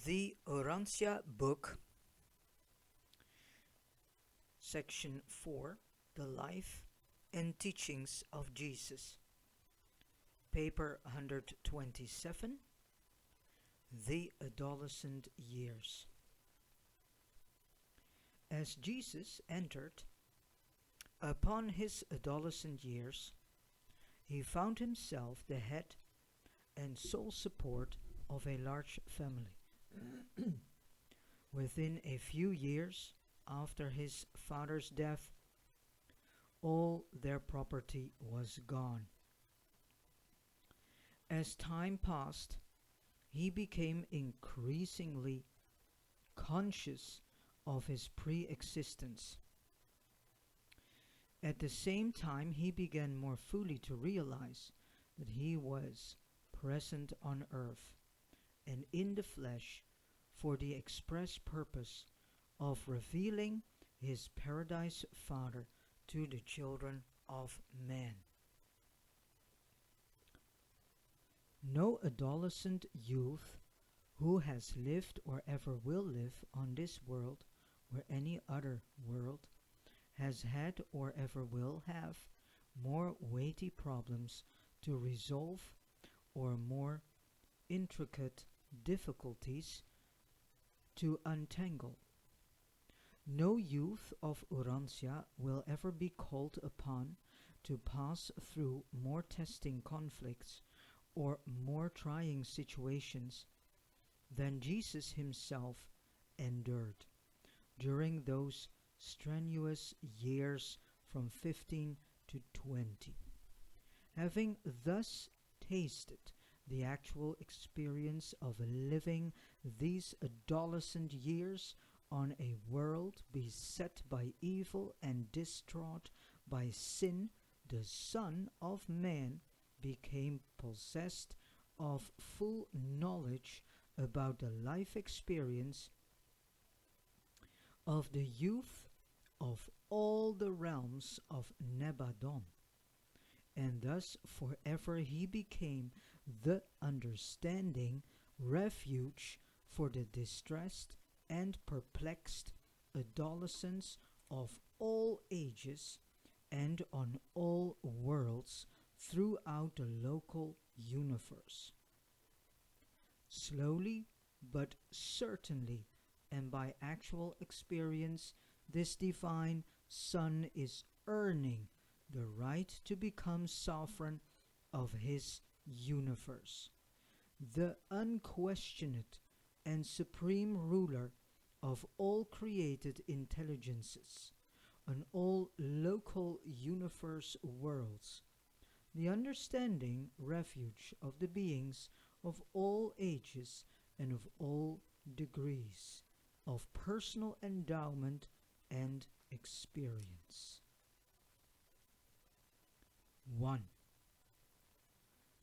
The Orancia Book, Section 4, The Life and Teachings of Jesus, Paper 127, The Adolescent Years. As Jesus entered upon his adolescent years, he found himself the head and sole support of a large family. Within a few years after his father's death, all their property was gone. As time passed, he became increasingly conscious of his pre-existence. At the same time, he began more fully to realize that he was present on earth and in the flesh for the express purpose of revealing his paradise Father to the children of man. No adolescent youth who has lived or ever will live on this world or any other world has had or ever will have more weighty problems to resolve or more intricate difficulties to untangle. No youth of Orancia will ever be called upon to pass through more testing conflicts or more trying situations than Jesus himself endured during those strenuous years from 15 to 20. Having thus tasted the actual experience of living these adolescent years on a world beset by evil and distraught by sin, the Son of Man became possessed of full knowledge about the life experience of the youth of all the realms of Nebadon, and thus forever he became the understanding refuge for the distressed and perplexed adolescents of all ages and on all worlds throughout the local universe. Slowly but certainly, and by actual experience, this divine Son is earning the right to become sovereign of his universe, the unquestioned and supreme ruler of all created intelligences and all local universe worlds, the understanding refuge of the beings of all ages and of all degrees of personal endowment and experience. 1.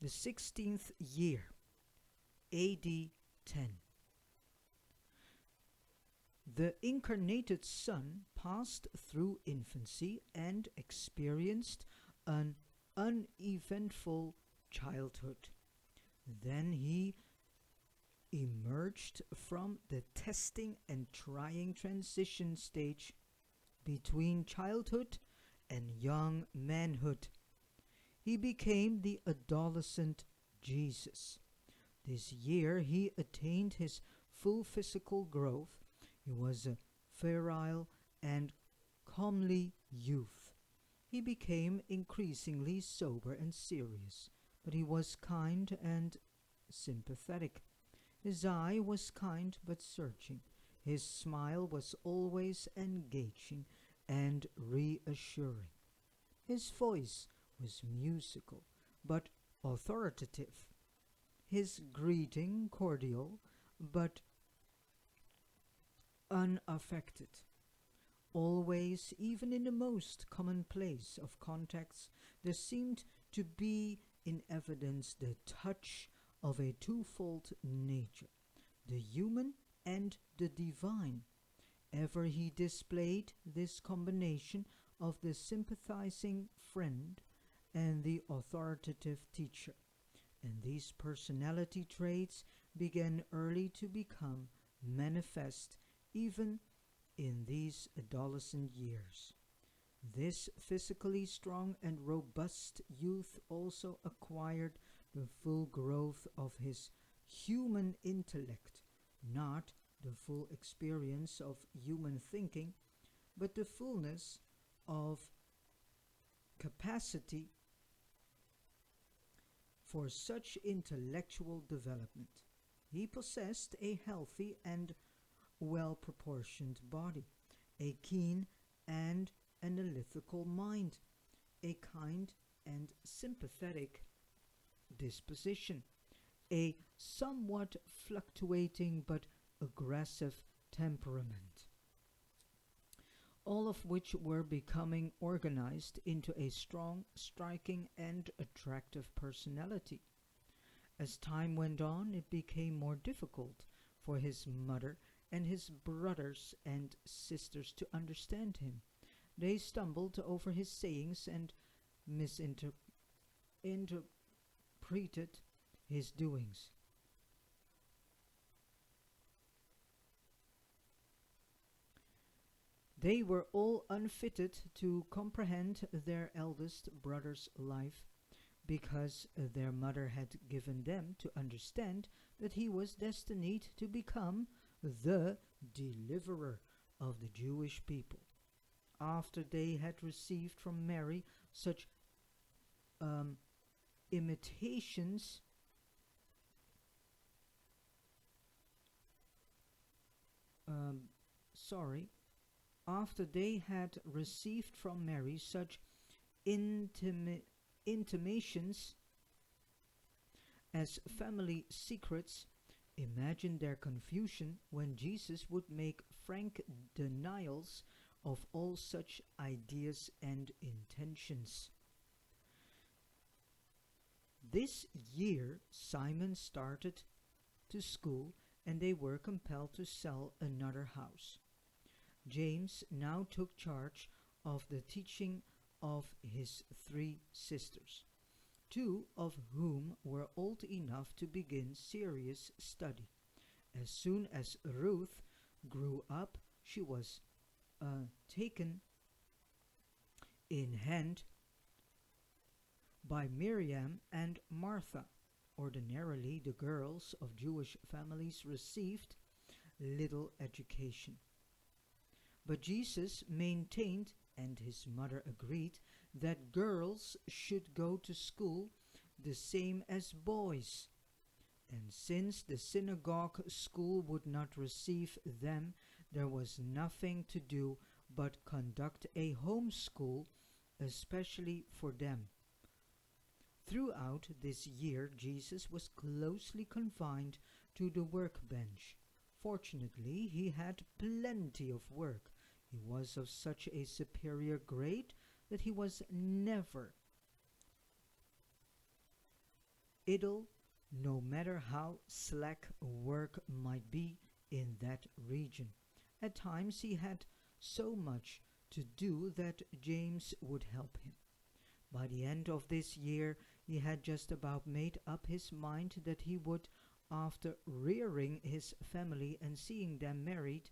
The 16th year, AD 10. The incarnated Son passed through infancy and experienced an uneventful childhood. Then he emerged from the testing and trying transition stage between childhood and young manhood. He became the adolescent Jesus. This year he attained his full physical growth. He was a virile and comely youth. He became increasingly sober and serious, but he was kind and sympathetic. His eye was kind but searching. His smile was always engaging and reassuring. His voice was musical but authoritative. His greeting cordial but unaffected. Always, even in the most commonplace of contacts, there seemed to be in evidence the touch of a twofold nature, the human and the divine. Ever he displayed this combination of the sympathizing friend and the authoritative teacher, and these personality traits began early to become manifest even in these adolescent years. This physically strong and robust youth also acquired the full growth of his human intellect, not the full experience of human thinking, but the fullness of capacity for such intellectual development. He possessed a healthy and well proportioned body, a keen and analytical mind, a kind and sympathetic disposition, a somewhat fluctuating but aggressive temperament, all of which were becoming organized into a strong, striking, and attractive personality. As time went on, it became more difficult for his mother and his brothers and sisters to understand him. They stumbled over his sayings and misinterpreted his doings. They were all unfitted to comprehend their eldest brother's life because their mother had given them to understand that he was destined to become the deliverer of the Jewish people. After they had received from Mary such um, imitations, um, sorry, after they had received from Mary such intimations as family secrets, imagine their confusion when Jesus would make frank denials of all such ideas and intentions. This year, Simon started to school and they were compelled to sell another house. James now took charge of the teaching of his three sisters, two of whom were old enough to begin serious study. As soon as Ruth grew up, she was taken in hand by Miriam and Martha. Ordinarily, the girls of Jewish families received little education. But Jesus maintained, and his mother agreed, that girls should go to school the same as boys. And since the synagogue school would not receive them, there was nothing to do but conduct a home school especially for them. Throughout this year, Jesus was closely confined to the workbench. Fortunately, he had plenty of work. He was of such a superior grade that he was never idle, no matter how slack work might be in that region. At times he had so much to do that James would help him. By the end of this year, he had just about made up his mind that he would, after rearing his family and seeing them married,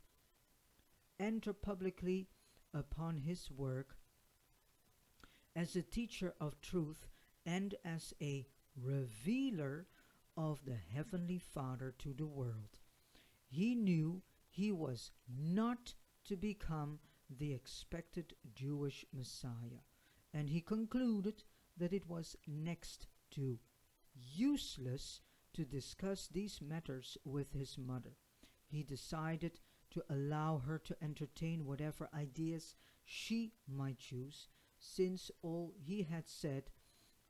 enter publicly upon his work as a teacher of truth and as a revealer of the Heavenly Father to the world. He knew he was not to become the expected Jewish Messiah, and he concluded that it was next to useless to discuss these matters with his mother. He decided to allow her to entertain whatever ideas she might choose, since all he had said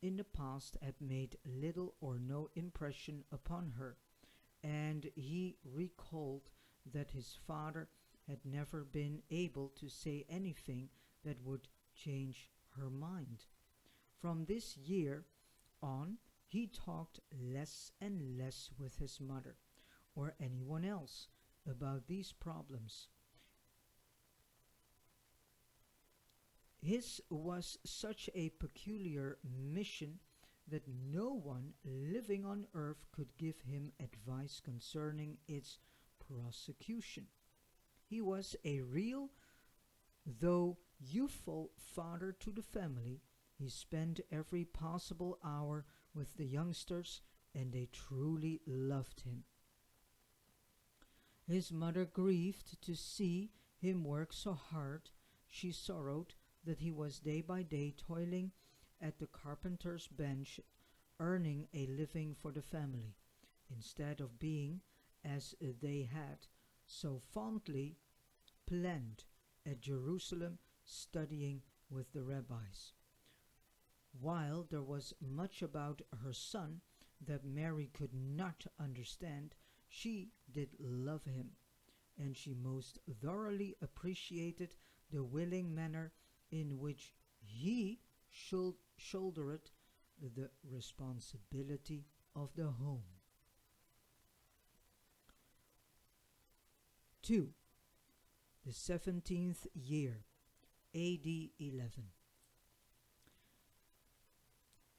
in the past had made little or no impression upon her, and he recalled that his father had never been able to say anything that would change her mind. From this year on, he talked less and less with his mother or anyone else about these problems. His was such a peculiar mission that no one living on earth could give him advice concerning its prosecution. He was a real, though youthful, father to the family. He spent every possible hour with the youngsters, and they truly loved him. His mother grieved to see him work so hard. She sorrowed that he was day by day toiling at the carpenter's bench, earning a living for the family, instead of being, as they had so fondly planned, at Jerusalem studying with the rabbis. While there was much about her son that Mary could not understand, she did love him, and she most thoroughly appreciated the willing manner in which he shouldered the responsibility of the home. 2. The 17th year, AD 11.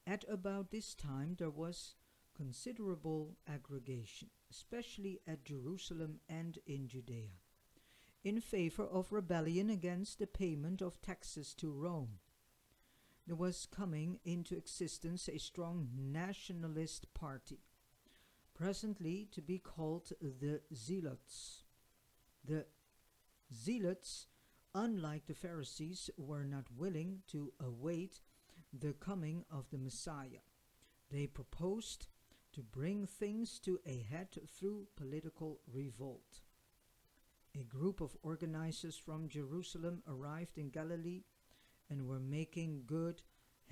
At about this time there was considerable aggregation, especially at Jerusalem and in Judea, in favor of rebellion against the payment of taxes to Rome. There was coming into existence a strong nationalist party, presently to be called the Zealots. The Zealots, unlike the Pharisees, were not willing to await the coming of the Messiah. They proposed to bring things to a head through political revolt. A group of organizers from Jerusalem arrived in Galilee and were making good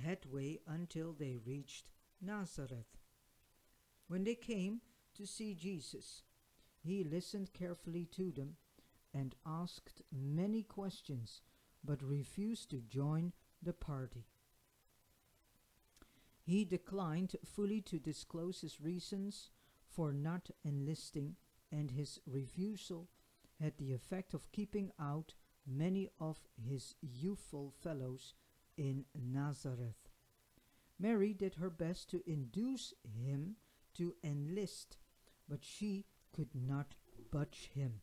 headway until they reached Nazareth. When they came to see Jesus, he listened carefully to them and asked many questions, but refused to join the party. He declined fully to disclose his reasons for not enlisting, and his refusal had the effect of keeping out many of his youthful fellows in Nazareth. Mary did her best to induce him to enlist, but she could not budge him.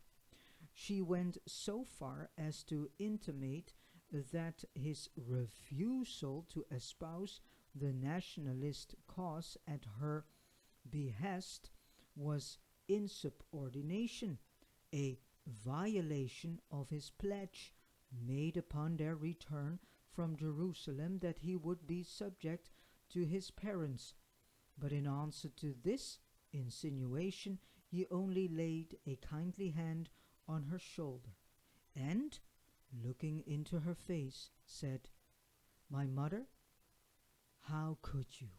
She went so far as to intimate that his refusal to espouse the nationalist cause at her behest was insubordination, a violation of his pledge made upon their return from Jerusalem that he would be subject to his parents. But in answer to this insinuation, he only laid a kindly hand on her shoulder and, looking into her face, said, "My mother, how could you?"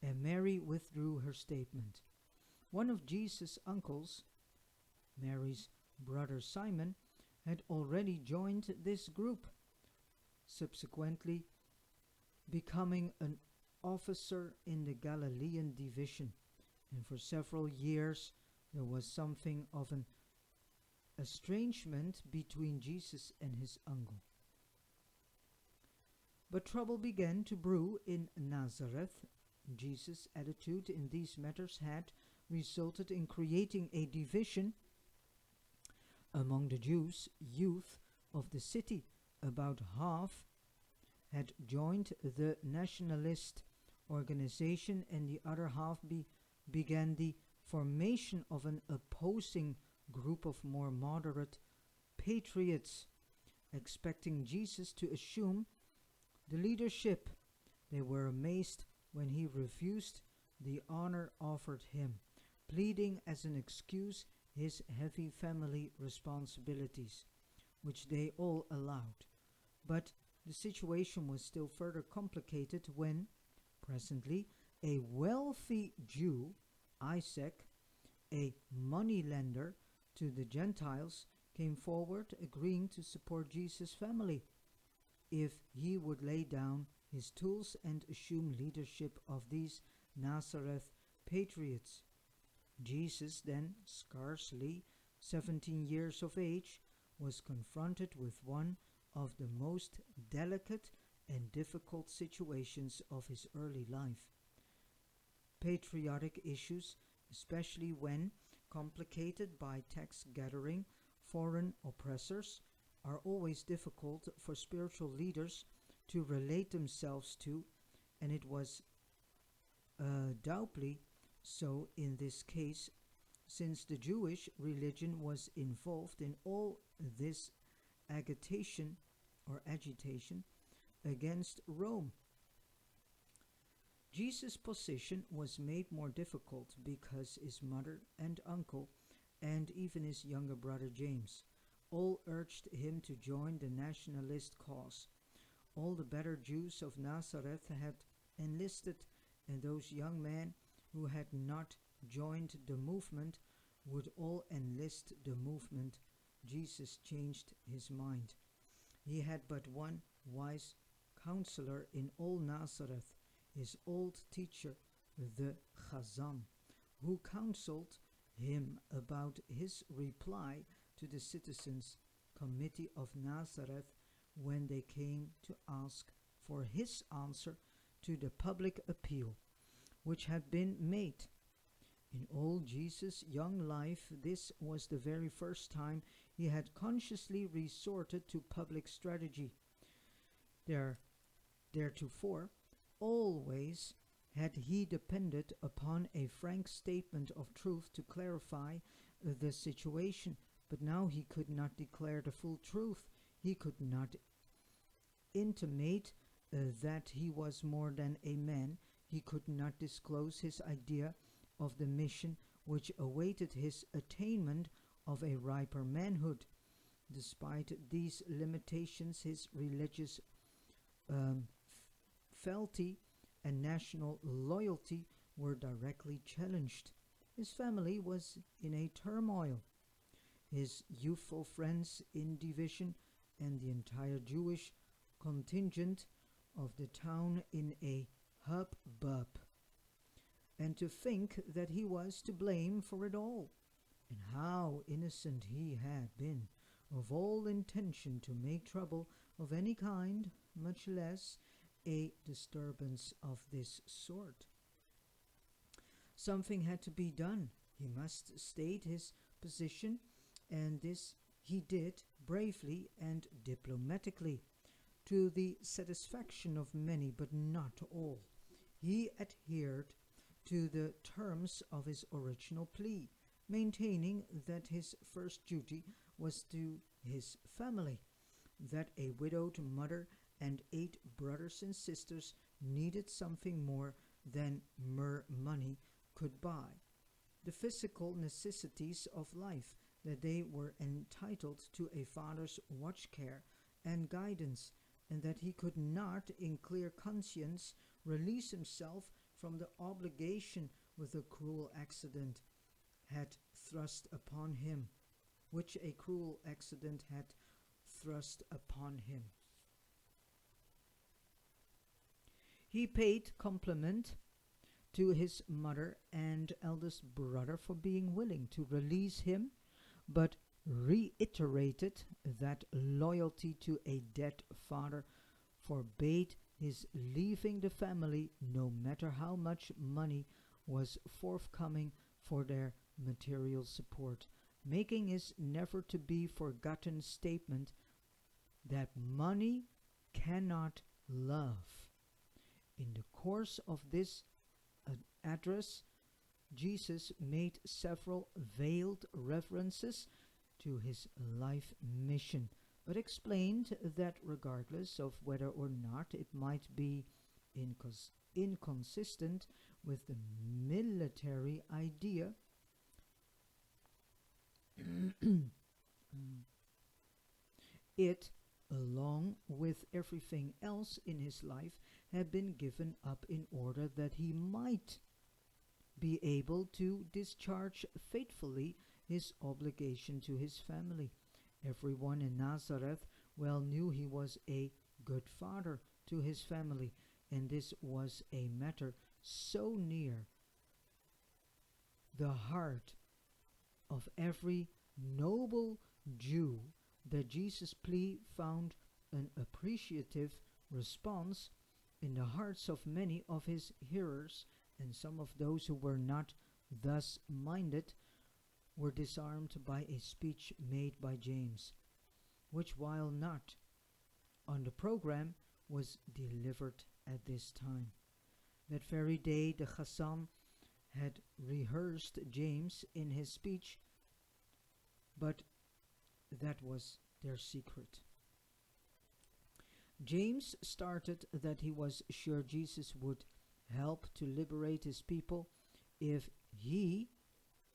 And Mary withdrew her statement. One of Jesus' uncles, Mary's brother Simon, had already joined this group, subsequently becoming an officer in the Galilean division, and for several years there was something of an estrangement between Jesus and his uncle. But trouble began to brew in Nazareth. Jesus' attitude in these matters had resulted in creating a division among the Jews youth of the city. About half had joined the nationalist organization, and the other half began the formation of an opposing group of more moderate patriots, expecting Jesus to assume the leadership. They were amazed when he refused the honor offered him, pleading as an excuse his heavy family responsibilities, which they all allowed. But the situation was still further complicated when, presently, a wealthy Jew, Isaac, a moneylender to the Gentiles, came forward agreeing to support Jesus' family if he would lay down his tools and assume leadership of these Nazareth patriots. Jesus, then scarcely 17 years of age, was confronted with one of the most delicate and difficult situations of his early life. Patriotic issues, especially when complicated by tax gathering foreign oppressors, are always difficult for spiritual leaders to relate themselves to, and it was doubly so in this case, since the Jewish religion was involved in all this agitation agitation against Rome. Jesus' position was made more difficult because his mother and uncle, and even his younger brother James, all urged him to join the nationalist cause. All the better Jews of Nazareth had enlisted, and those young men who had not joined the movement would all enlist the movement. Jesus changed his mind. He had but one wise counselor in all Nazareth, his old teacher, the Chazan, who counseled him about his reply to the citizens' committee of Nazareth when they came to ask for his answer to the public appeal which had been made. In all Jesus' young life, this was the very first time he had consciously resorted to public strategy. Theretofore, always had he depended upon a frank statement of truth to clarify the situation, but now he could not declare the full truth. He could not intimate that he was more than a man. He could not disclose his idea of the mission which awaited his attainment of a riper manhood. Despite these limitations, his religious fealty and national loyalty were directly challenged. His family was in a turmoil, his youthful friends in division, and the entire Jewish contingent of the town in a hubbub. And to think that he was to blame for it all, and how innocent he had been of all intention to make trouble of any kind, much less a disturbance of this sort. Something had to be done. He must state his position, and this he did bravely and diplomatically, to the satisfaction of many but not all. He adhered to the terms of his original plea, maintaining that his first duty was to his family, that a widowed mother and 8 brothers and sisters needed something more than mere money could buy, the physical necessities of life, that they were entitled to a father's watch care and guidance, and that he could not in clear conscience release himself from the obligation with a cruel accident had thrust upon him, which a cruel accident had thrust upon him. He paid compliment to his mother and eldest brother for being willing to release him, but reiterated that loyalty to a dead father forbade his leaving the family, no matter how much money was forthcoming for their material support, making his never to be forgotten statement that money cannot love. In the course of this address, Jesus made several veiled references to his life mission, but explained that regardless of whether or not it might be inconsistent with the military idea, it, along with everything else in his life, had been given up in order that he might be able to discharge faithfully his obligation to his family. Everyone in Nazareth well knew he was a good father to his family, and this was a matter so near the heart of every noble Jew that Jesus' plea found an appreciative response in the hearts of many of his hearers, and some of those who were not thus minded were disarmed by a speech made by James, which, while not on the program, was delivered at this time. That very day, the Chassam had rehearsed James in his speech, but that was their secret. James started that he was sure Jesus would help to liberate his people if he,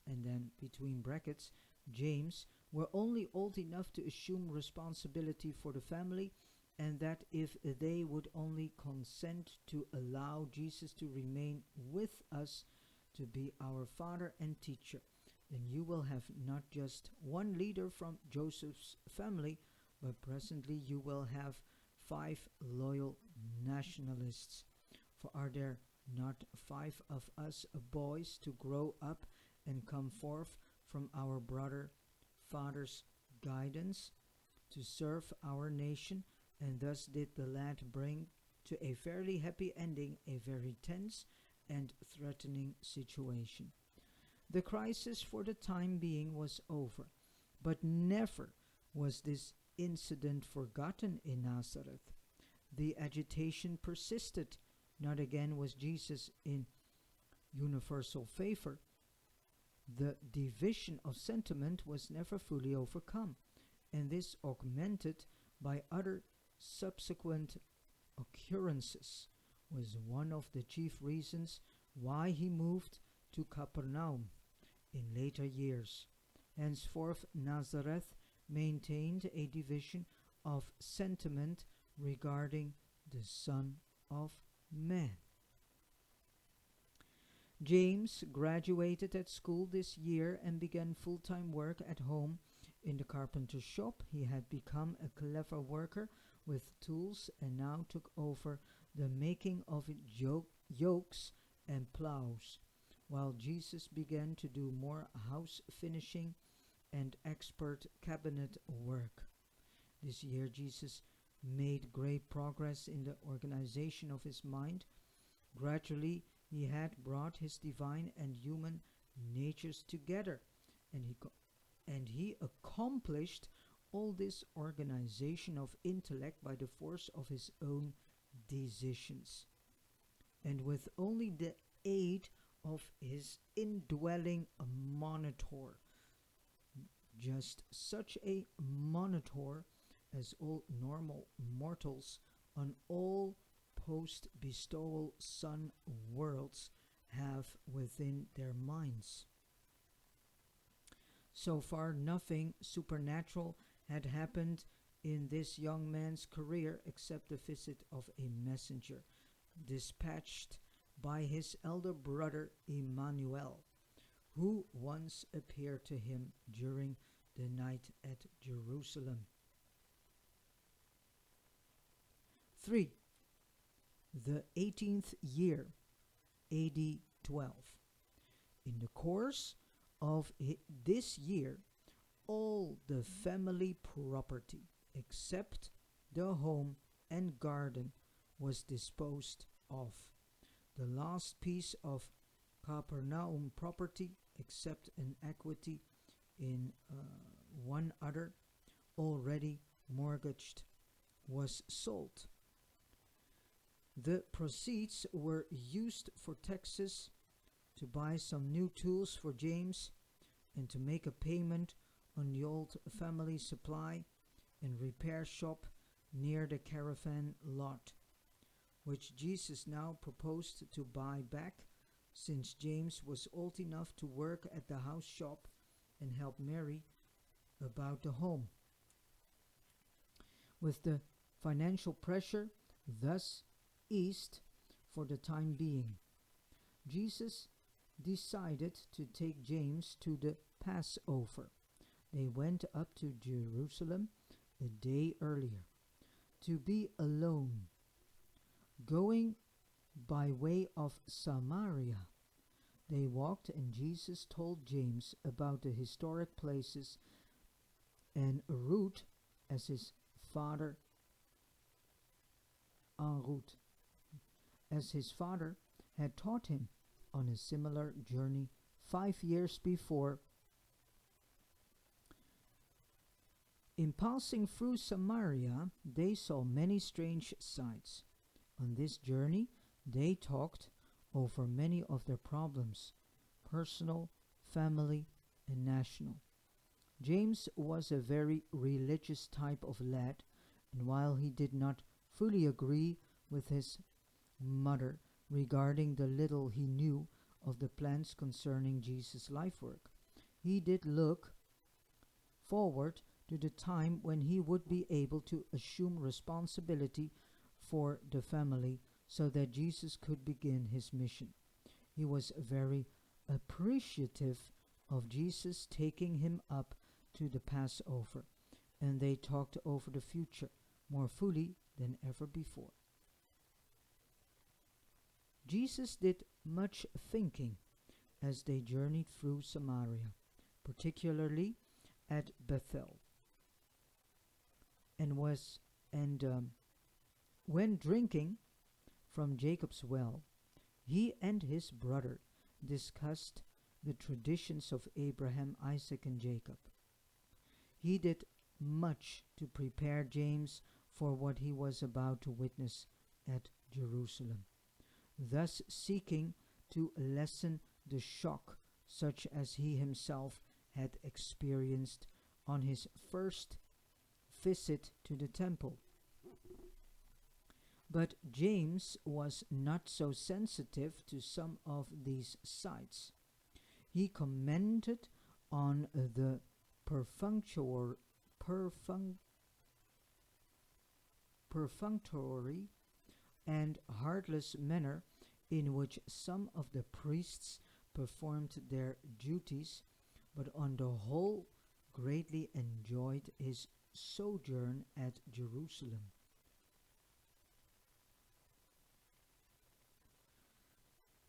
and then between brackets, James, were only old enough to assume responsibility for the family, and that if they would only consent to allow Jesus to remain with us to be our father and teacher, then you will have not just one leader from Joseph's family, but presently you will have 5 loyal nationalists. For are there not 5 of us boys to grow up and come forth from our brother father's guidance to serve our nation? And thus did the lad bring to a fairly happy ending a very tense and threatening situation. The crisis for the time being was over, but never was this incident forgotten in Nazareth. The agitation persisted. Not again was Jesus in universal favor. The division of sentiment was never fully overcome, and this augmented by other subsequent occurrences was one of the chief reasons why he moved to Capernaum in later years. Henceforth, Nazareth maintained a division of sentiment regarding the Son of Man. James graduated at school this year and began full-time work at home in the carpenter's shop. He had become a clever worker with tools and now took over the making of yokes and plows, while Jesus began to do more house finishing and expert cabinet work. This year Jesus made great progress in the organization of his mind. Gradually he had brought his divine and human natures together, and he accomplished all this organization of intellect by the force of his own decisions, and with only the aid of his indwelling monitor, just such a monitor as all normal mortals on all post-bestowal sun worlds have within their minds. So far, nothing supernatural had happened in this young man's career except the visit of a messenger dispatched by his elder brother Emmanuel, who once appeared to him during the night at Jerusalem. 3. The 18th year, AD 12. In the course of this year, all the family property, except the home and garden, was disposed of. The last piece of Capernaum property, except an equity in one other, already mortgaged, was sold. The proceeds were used for taxes, to buy some new tools for James, and to make a payment on the old family supply and repair shop near the caravan lot, which Jesus now proposed to buy back, since James was old enough to work at the house shop and help Mary about the home. With the financial pressure thus eased for the time being, Jesus decided to take James to the Passover. They went up to Jerusalem a day earlier to be alone. Going by way of Samaria, they walked, and Jesus told James about the historic places and route as his father en route, as his father had taught him on a similar journey 5 years before. In passing through Samaria, they saw many strange sights. On this journey, they talked over many of their problems, personal, family, and national. James was a very religious type of lad, and while he did not fully agree with his mother regarding the little he knew of the plans concerning Jesus' life work, he did look forward to the time when he would be able to assume responsibility for the family so that Jesus could begin his mission. He was very appreciative of Jesus taking him up to the Passover, and they talked over the future more fully than ever before. Jesus did much thinking as they journeyed through Samaria, particularly at Bethel, and when drinking from Jacob's well, he and his brother discussed the traditions of Abraham, Isaac, and Jacob. He did much to prepare James for what he was about to witness at Jerusalem, thus seeking to lessen the shock such as he himself had experienced on his first visit to the temple. But James was not so sensitive to some of these sights. He commented on the perfunctory and heartless manner in which some of the priests performed their duties, but on the whole greatly enjoyed his sojourn at Jerusalem.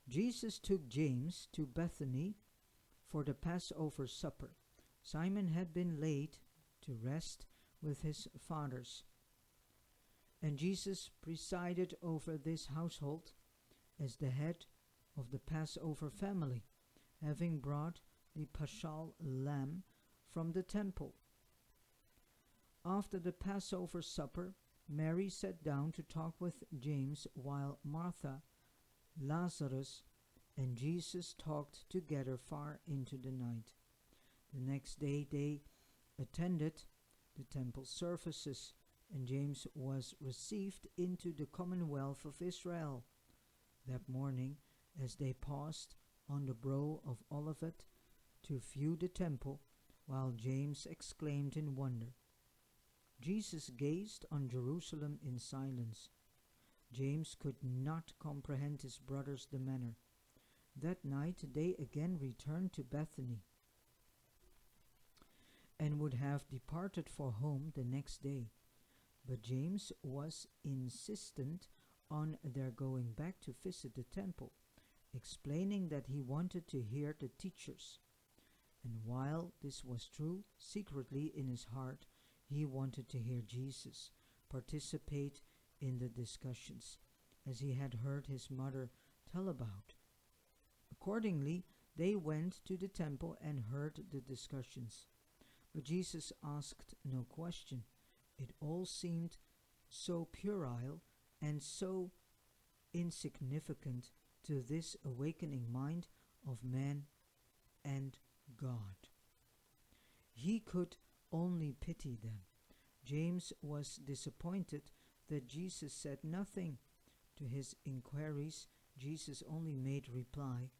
Jesus took James to Bethany for the Passover supper. Simon had been laid to rest with his fathers, and Jesus presided over this household as the head of the Passover family, having brought the Paschal lamb from the temple. After the Passover supper, Mary sat down to talk with James while Martha, Lazarus, and Jesus talked together far into the night. The next day they attended the temple services, and James was received into the commonwealth of Israel. That morning, as they paused on the brow of Olivet to view the temple, while James exclaimed in wonder, Jesus gazed on Jerusalem in silence. James could not comprehend his brother's demeanor. That night they again returned to Bethany, and would have departed for home the next day. But James was insistent on their going back to visit the temple, explaining that he wanted to hear the teachers. And while this was true, secretly in his heart, he wanted to hear Jesus participate in the discussions, as he had heard his mother tell about. Accordingly, they went to the temple and heard the discussions. But Jesus asked no question. It all seemed so puerile and so insignificant to this awakening mind of man and God. He could only pity them. James was disappointed that Jesus said nothing. To his inquiries, Jesus only made reply,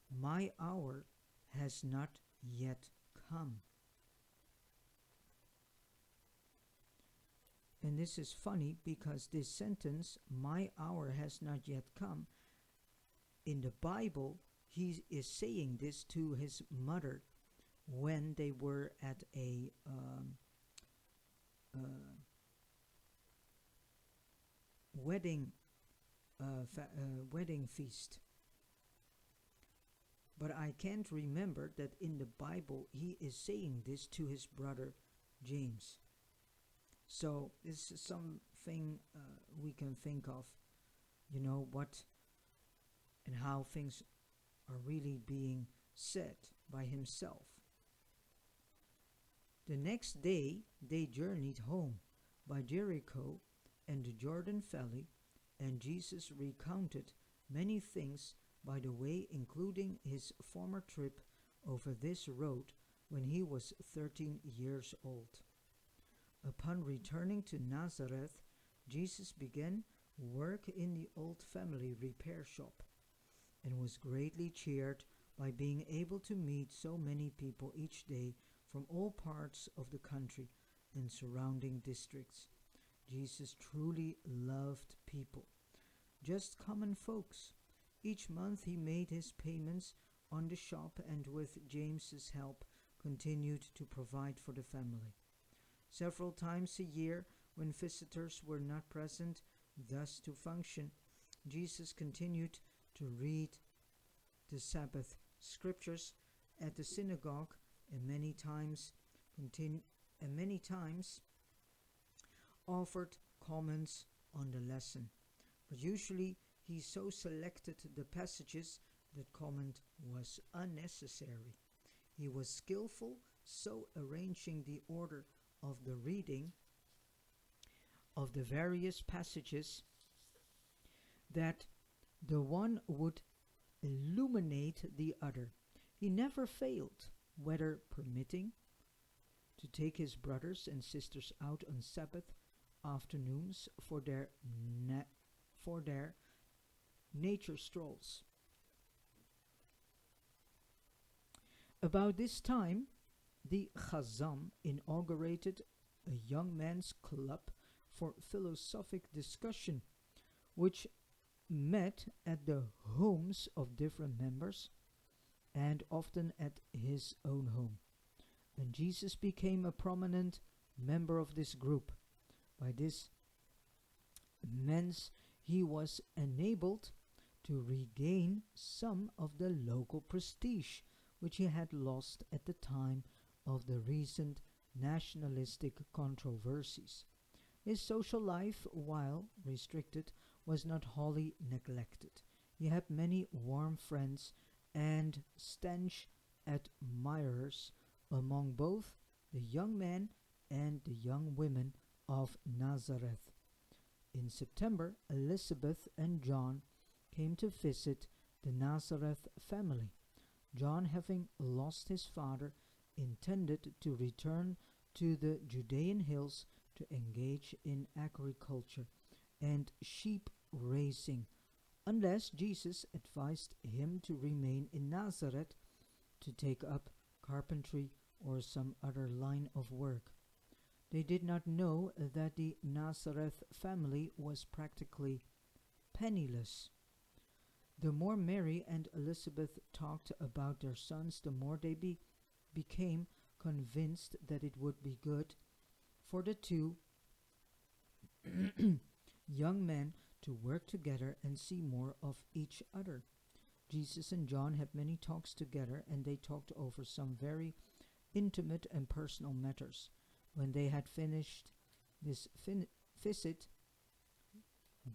"My hour has not yet come." And this is funny because this sentence, "my hour has not yet come," in the Bible, he is saying this to his mother when they were at a wedding feast. But I can't remember that in the Bible he is saying this to his brother James. So this is some thing we can think of, you know, what and how things are really being said by himself. The next day they journeyed home by Jericho and the Jordan Valley, and Jesus recounted many things by the way, including his former trip over this road when he was 13 years old. Upon returning to Nazareth, Jesus began work in the old family repair shop and was greatly cheered by being able to meet so many people each day from all parts of the country and surrounding districts. Jesus truly loved people, just common folks. Each month he made his payments on the shop and with James's help continued to provide for the family. Several times a year, when visitors were not present, thus to function, Jesus continued to read the Sabbath scriptures at the synagogue and many times offered comments on the lesson. But usually he so selected the passages that comment was unnecessary. He was skillful, so arranging the order of the reading of the various passages that the one would illuminate the other. He never failed, weather permitting, to take his brothers and sisters out on Sabbath afternoons for their nature strolls. About this time, the Chazam inaugurated a young men's club for philosophic discussion, which met at the homes of different members and often at his own home. And Jesus became a prominent member of this group. By this means, he was enabled to regain some of the local prestige which he had lost at the time of the recent nationalistic controversies. His social life, while restricted, was not wholly neglected. He had many warm friends and stanch admirers among both the young men and the young women of Nazareth. In September, Elizabeth and John came to visit the Nazareth family. John, having lost his father, intended to return to the Judean hills to engage in agriculture and sheep raising, unless Jesus advised him to remain in Nazareth to take up carpentry or some other line of work. They did not know that the Nazareth family was practically penniless. The more Mary and Elizabeth talked about their sons, the more they became convinced that it would be good for the two young men to work together and see more of each other. Jesus and John had many talks together, and they talked over some very intimate and personal matters. When they had finished this visit,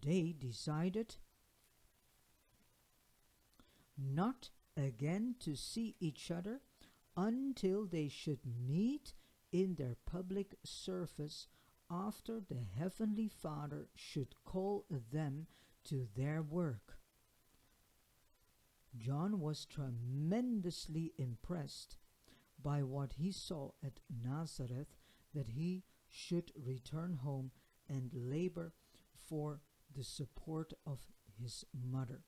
they decided not again to see each other until they should meet in their public service after the Heavenly Father should call them to their work. John was tremendously impressed by what he saw at Nazareth, that he should return home and labor for the support of his mother.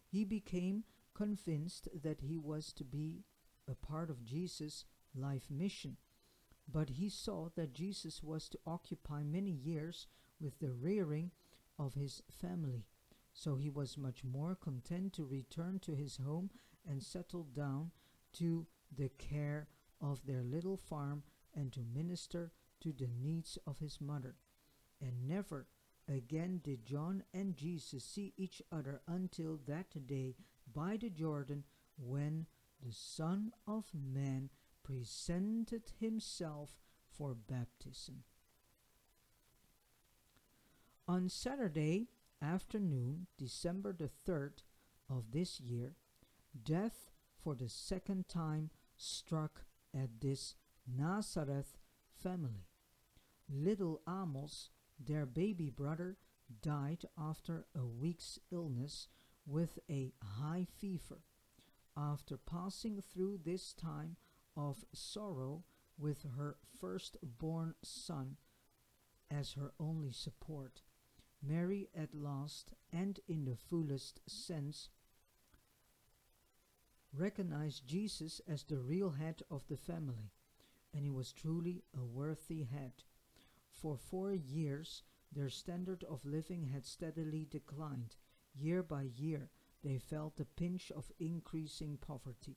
He became convinced that he was to be a part of Jesus' life mission, but he saw that Jesus was to occupy many years with the rearing of his family. So he was much more content to return to his home and settle down to the care of their little farm and to minister to the needs of his mother. And never again did John and Jesus see each other until that day by the Jordan, when the Son of Man presented himself for baptism. On Saturday afternoon, December the 3rd of this year, death for the second time struck at this Nazareth family. Little Amos, their baby brother, died after a week's illness with a high fever. After passing through this time of sorrow with her firstborn son as her only support, Mary at last, and in the fullest sense, recognized Jesus as the real head of the family, and he was truly a worthy head. For 4 years, their standard of living had steadily declined. Year by year, they felt the pinch of increasing poverty.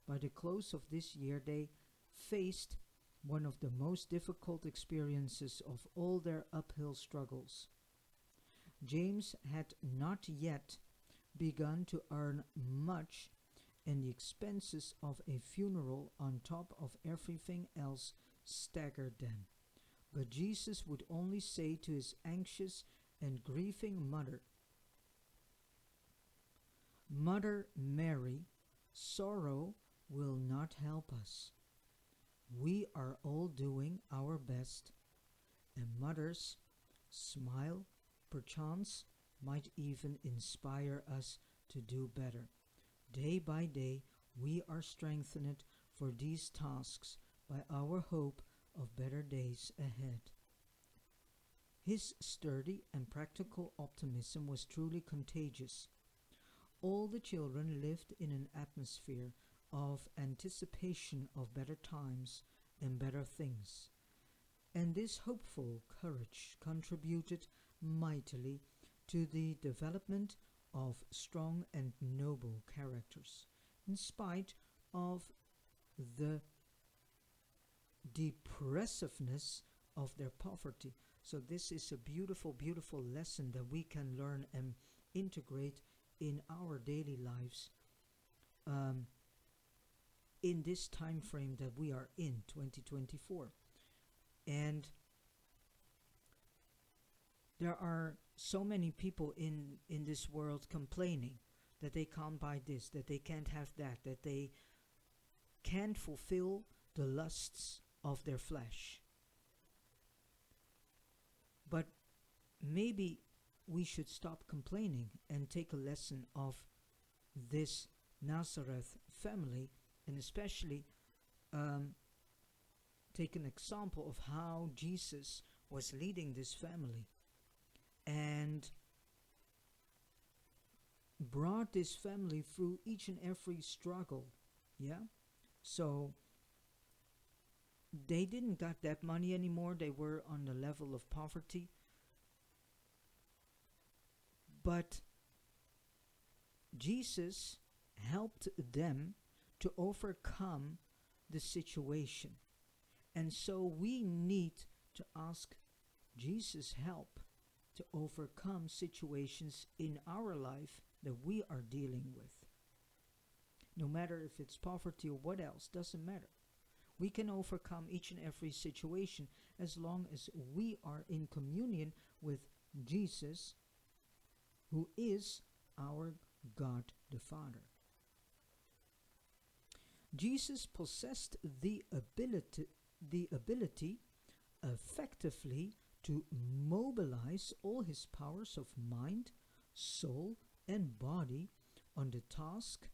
By the close of this year, they faced one of the most difficult experiences of all their uphill struggles. James had not yet begun to earn much, and the expenses of a funeral on top of everything else staggered them. But Jesus would only say to his anxious and grieving mother, "Mother Mary, sorrow will not help us. We are all doing our best, and mother's smile, perchance, might even inspire us to do better. Day by day, we are strengthened for these tasks by our hope of better days ahead." His sturdy and practical optimism was truly contagious. All the children lived in an atmosphere of anticipation of better times and better things, and this hopeful courage contributed mightily to the development of strong and noble characters, in spite of the depressiveness of their poverty. So this is a beautiful, beautiful lesson that we can learn and integrate in our daily lives in this time frame that we are in, 2024. And there are so many people in this world complaining that they can't buy this, that they can't have that they can't fulfill the lusts of their flesh. But maybe we should stop complaining and take a lesson of this Nazareth family, and especially take an example of how Jesus was leading this family and brought this family through each and every struggle. Yeah, so they didn't got that money anymore. They were on the level of poverty, but Jesus helped them to overcome the situation. And so we need to ask Jesus' help to overcome situations in our life that we are dealing with. No matter if it's poverty or what else, doesn't matter. We can overcome each and every situation as long as we are in communion with Jesus, who is our God the Father. Jesus possessed the ability effectively to mobilize all his powers of mind, soul, and body on the task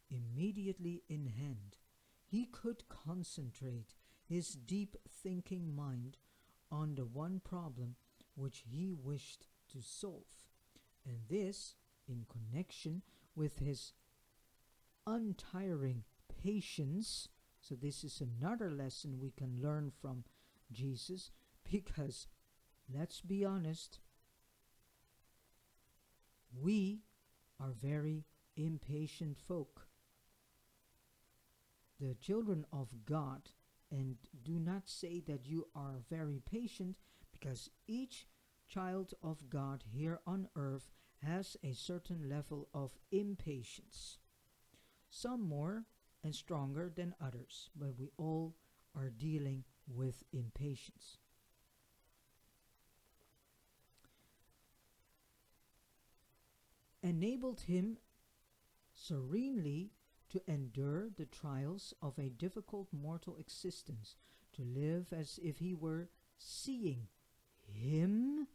immediately in hand. He could concentrate his deep thinking mind on the one problem which he wished to solve, and this in connection with his untiring patience. So this is another lesson we can learn from Jesus, because let's be honest, we are very impatient folk. The children of God, and do not say that you are very patient, because each child of God here on earth has a certain level of impatience. Some more and stronger than others, but we all are dealing with impatience. enabled him serenely to endure the trials of a difficult mortal existence, to live as if he were seeing him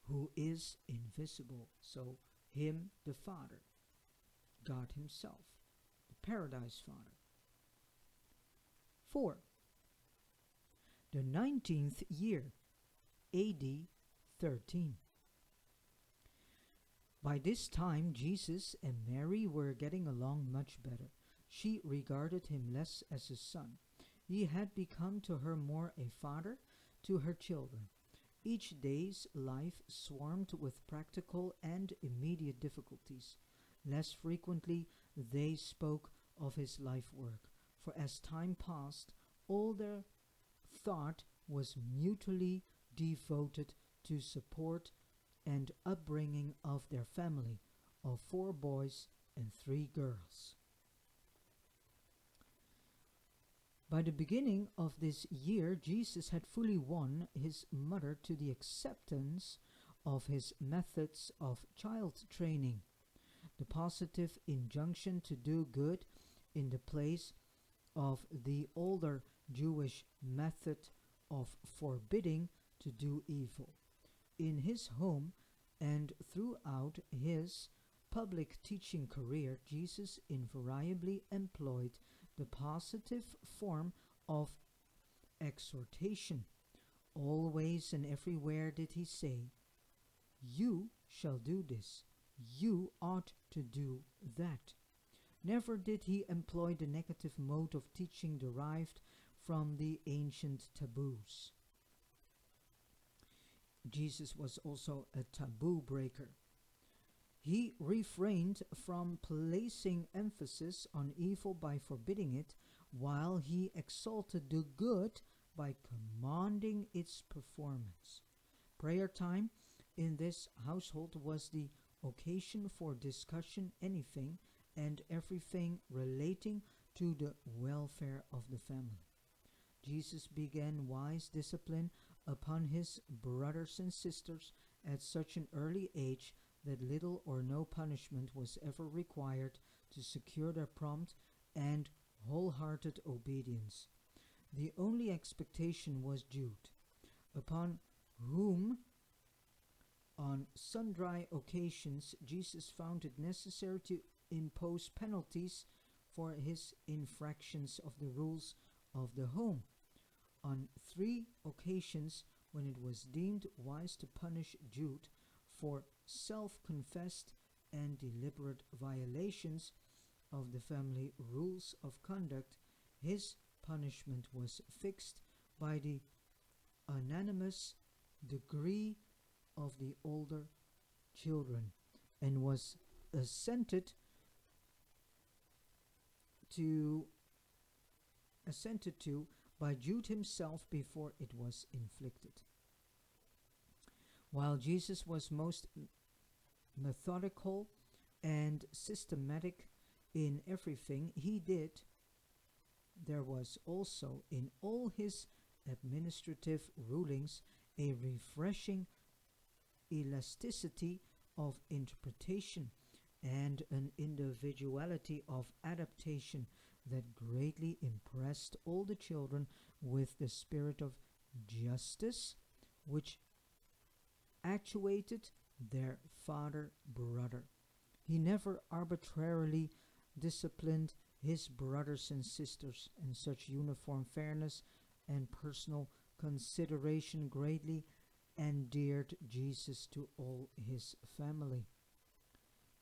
who is invisible. So, him, the Father, God Himself, the Paradise Father. 4. The 19th year, AD 13. By this time, Jesus and Mary were getting along much better. She regarded him less as a son. He had become to her more a father to her children. Each day's life swarmed with practical and immediate difficulties. Less frequently they spoke of his life work, for as time passed, all their thought was mutually devoted to support and upbringing of their family of 4 boys and 3 girls. By the beginning of this year, Jesus had fully won his mother to the acceptance of his methods of child training. The positive injunction to do good in the place of the older Jewish method of forbidding to do evil. In his home and throughout his public teaching career, Jesus invariably employed the positive form of exhortation. Always and everywhere did he say, "You shall do this. You ought to do that." Never did he employ the negative mode of teaching derived from the ancient taboos. Jesus was also a taboo breaker. He refrained from placing emphasis on evil by forbidding it, while he exalted the good by commanding its performance. Prayer time in this household was the occasion for discussion anything and everything relating to the welfare of the family. Jesus began wise discipline upon his brothers and sisters at such an early age that little or no punishment was ever required to secure their prompt and wholehearted obedience. The only expectation was Jude, upon whom on sundry occasions Jesus found it necessary to impose penalties for his infractions of the rules of the home. On 3 occasions, when it was deemed wise to punish Jude for self-confessed and deliberate violations of the family rules of conduct, his punishment was fixed by the unanimous decree of the older children and was assented to by Jude himself before it was inflicted. While Jesus was most methodical and systematic in everything he did, there was also in all his administrative rulings a refreshing elasticity of interpretation and an individuality of adaptation that greatly impressed all the children with the spirit of justice which actuated their father-brother. He never arbitrarily disciplined his brothers and sisters, and such uniform fairness and personal consideration greatly endeared Jesus to all his family.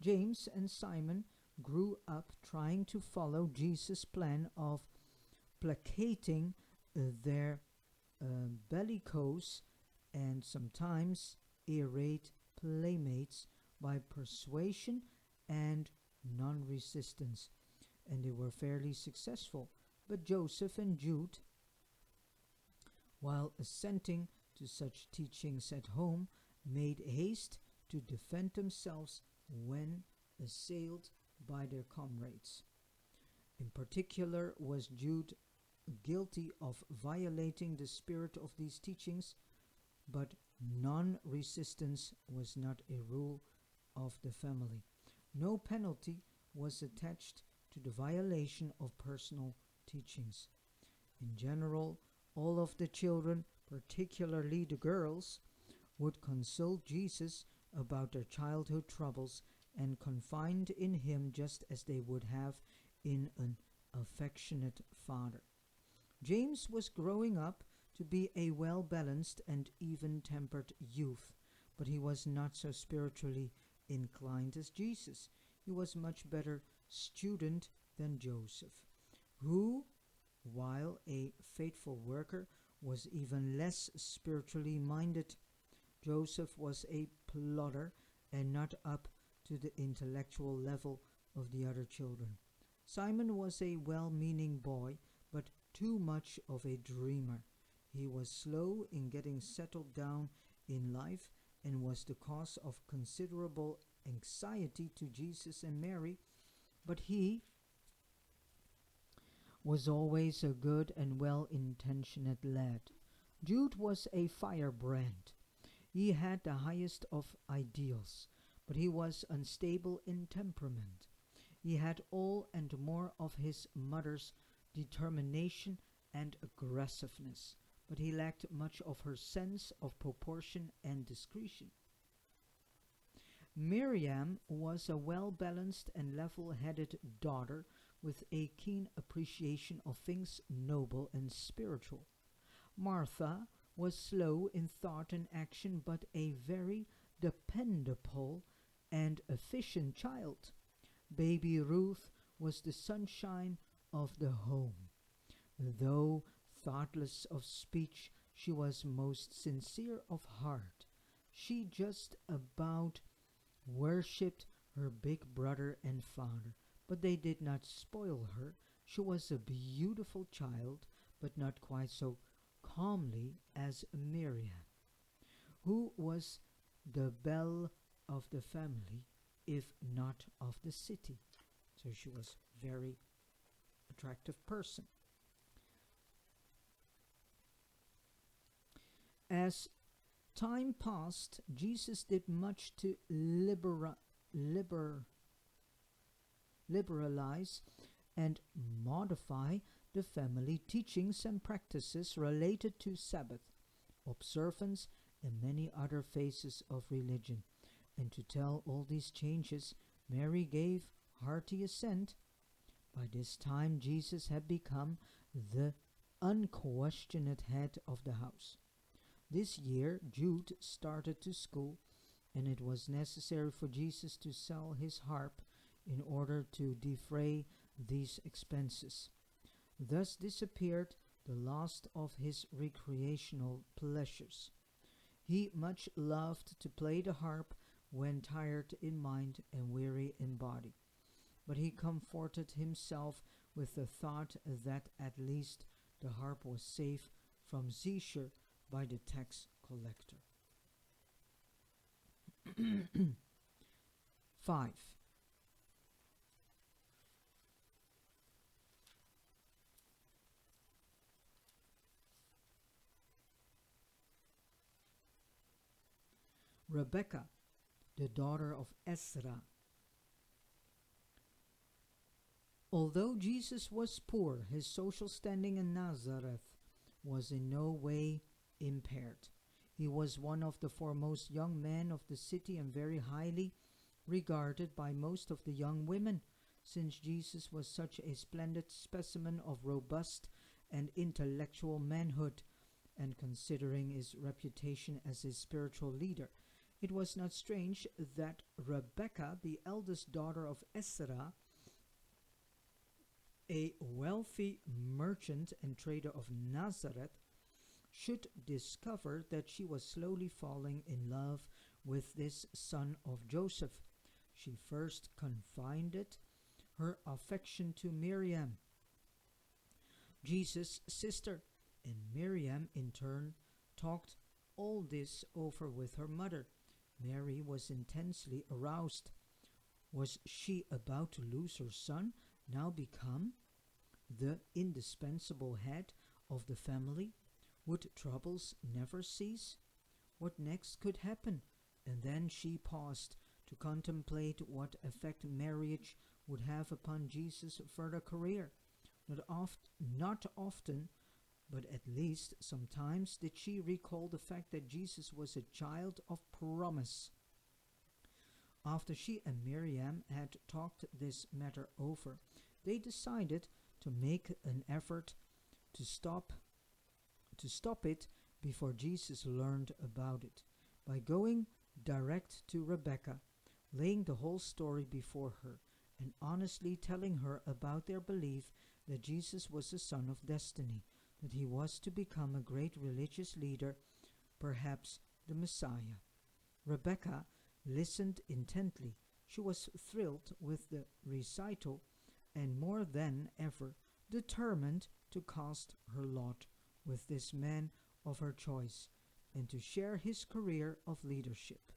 James and Simon grew up trying to follow Jesus' plan of placating their bellicose and sometimes irate playmates by persuasion and non-resistance, and they were fairly successful. But Joseph and Jude, while assenting to such teachings at home, made haste to defend themselves when assailed by their comrades. In particular was Jude guilty of violating the spirit of these teachings, but non-resistance was not a rule of the family. No penalty was attached to the violation of personal teachings. In general, all of the children, particularly the girls, would consult Jesus about their childhood troubles and confide in him just as they would have in an affectionate father. James was growing up to be a well balanced and even tempered youth, but he was not so spiritually inclined as Jesus. He was much better student than Joseph, who, while a faithful worker, was even less spiritually minded. Joseph was a plodder and not up to the intellectual level of the other children. Simon was a well meaning boy, but too much of a dreamer. He was slow in getting settled down in life and was the cause of considerable anxiety to Jesus and Mary, but he was always a good and well intentioned lad. Jude was a firebrand. He had the highest of ideals, but he was unstable in temperament. He had all and more of his mother's determination and aggressiveness, but he lacked much of her sense of proportion and discretion. Miriam was a well balanced and level headed daughter with a keen appreciation of things noble and spiritual. Martha was slow in thought and action, but a very dependable and efficient child. Baby Ruth was the sunshine of the home. Though thoughtless of speech, she was most sincere of heart. She just about worshipped her big brother and father, but they did not spoil her. She was a beautiful child, but not quite so calmly as Miriam, who was the belle of the family, if not of the city. So she was a very attractive person. As time passed, Jesus did much to liberalize and modify the family teachings and practices related to Sabbath observance and many other phases of religion. And to tell all these changes, Mary gave hearty assent. By this time, Jesus had become the unquestioned head of the house. This year, Jude started to school, and it was necessary for Jesus to sell his harp in order to defray these expenses. Thus disappeared the last of his recreational pleasures. He much loved to play the harp when tired in mind and weary in body, but he comforted himself with the thought that at least the harp was safe from seizure by the tax collector. 5. Rebecca, the daughter of Ezra. Although Jesus was poor, his social standing in Nazareth was in no way impaired. He was one of the foremost young men of the city and very highly regarded by most of the young women, since Jesus was such a splendid specimen of robust and intellectual manhood, and considering his reputation as a spiritual leader, it was not strange that Rebecca, the eldest daughter of Ezra, a wealthy merchant and trader of Nazareth, should discover that she was slowly falling in love with this son of Joseph. She first confided her affection to Miriam, Jesus' sister, and Miriam in turn talked all this over with her mother. Mary was intensely aroused. Was she about to lose her son, now become the indispensable head of the family? Would troubles never cease? What next could happen? And then she paused to contemplate what effect marriage would have upon Jesus' further career. Not often, but at least sometimes did she recall the fact that Jesus was a child of promise. After she and Miriam had talked this matter over, they decided to make an effort to stop it before Jesus learned about it, by going direct to Rebecca, laying the whole story before her, and honestly telling her about their belief that Jesus was the son of destiny, that he was to become a great religious leader, perhaps the Messiah. Rebecca listened intently. She was thrilled with the recital and more than ever determined to cast her lot with this man of her choice and to share his career of leadership.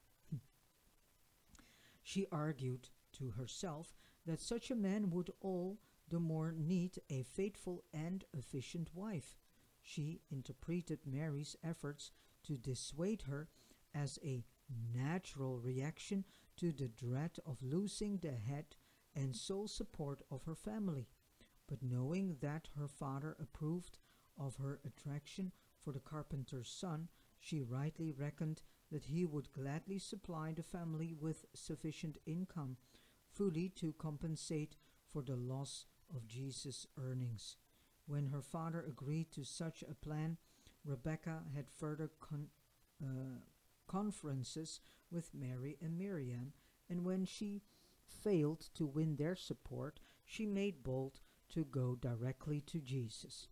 She argued to herself that such a man would all the more need a faithful and efficient wife. She interpreted Mary's efforts to dissuade her as a natural reaction to the dread of losing the head and sole support of her family. But knowing that her father approved of her attraction for the carpenter's son, she rightly reckoned that he would gladly supply the family with sufficient income fully to compensate for the loss of Jesus' earnings. When her father agreed to such a plan, Rebecca had further conferences with Mary and Miriam, and when she failed to win their support, she made bold to go directly to Jesus.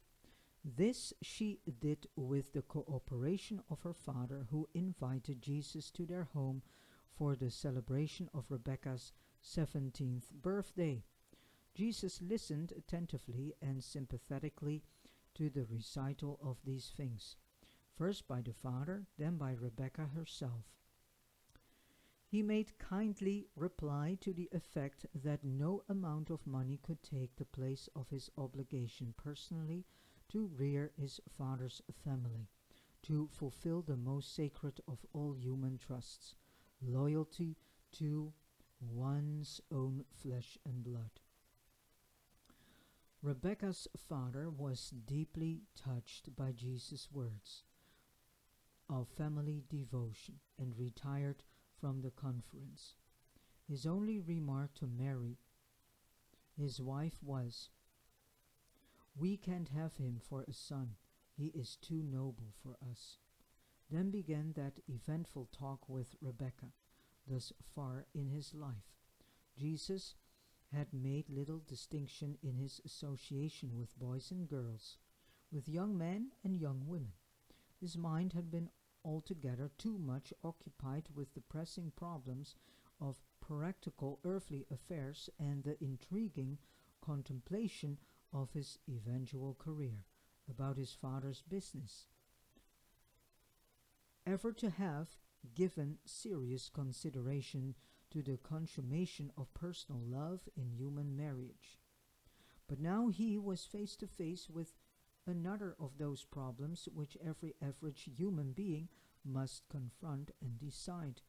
This she did with the cooperation of her father, who invited Jesus to their home for the celebration of Rebecca's 17th birthday. Jesus listened attentively and sympathetically to the recital of these things, first by the father, then by Rebecca herself. He made kindly reply to the effect that no amount of money could take the place of his obligation personally to rear his father's family, to fulfill the most sacred of all human trusts, loyalty to one's own flesh and blood. Rebecca's father was deeply touched by Jesus' words of family devotion and retired from the conference. His only remark to Mary, his wife, was, "We can't have him for a son. He is too noble for us." Then began that eventful talk with Rebecca. Thus far in his life, Jesus had made little distinction in his association with boys and girls, with young men and young women. His mind had been altogether too much occupied with the pressing problems of practical earthly affairs and the intriguing contemplation of his eventual career, about his father's business, ever to have given serious consideration to the consummation of personal love in human marriage. But now he was face to face with another of those problems which every average human being must confront and decide.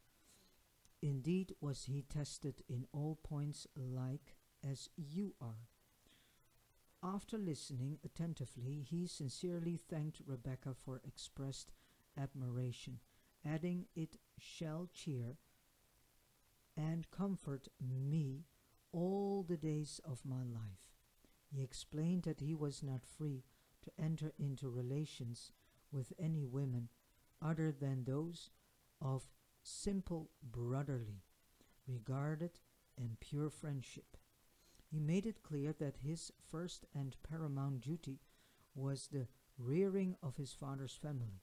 Indeed was he tested in all points like as you are. After listening attentively, he sincerely thanked Rebecca for expressed admiration, adding, "It shall cheer and comfort me all the days of my life." He explained that he was not free to enter into relations with any women other than those of simple brotherly, regarded and pure friendship. He made it clear that his first and paramount duty was the rearing of his father's family,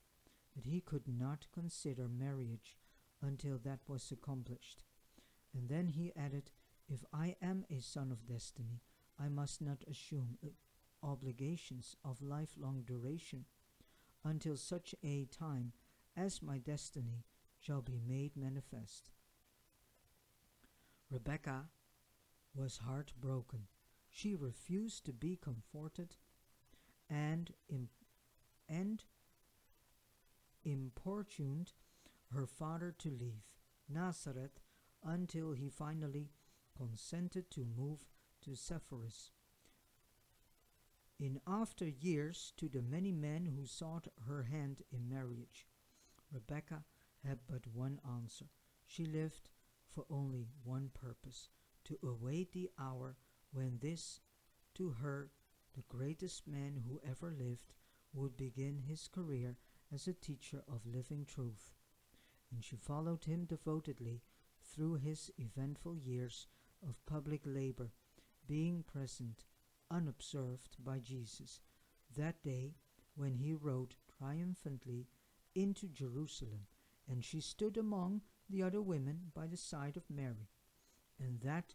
that he could not consider marriage until that was accomplished. And then he added, "If I am a son of destiny, I must not assume obligations of lifelong duration until such a time as my destiny shall be made manifest." Rebecca was heartbroken. She refused to be comforted and importuned her father to leave Nazareth until he finally consented to move to Sepphoris. In after years, to the many men who sought her hand in marriage, Rebecca had but one answer. She lived for only one purpose, to await the hour when this, to her, the greatest man who ever lived, would begin his career as a teacher of living truth. And she followed him devotedly through his eventful years of public labor, being present unobserved by Jesus that day when he rode triumphantly into Jerusalem, and she stood among the other women by the side of Mary. And that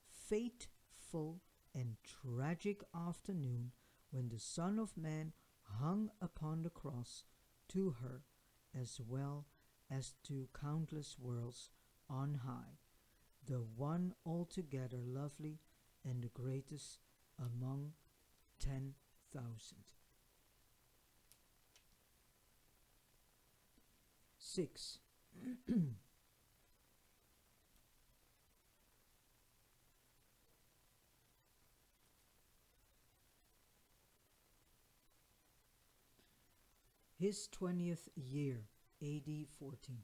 fateful and tragic afternoon, when the Son of Man hung upon the cross, to her, as well as to countless worlds on high, the one altogether lovely and the greatest among 10,000. 6. His 20th year, AD 14.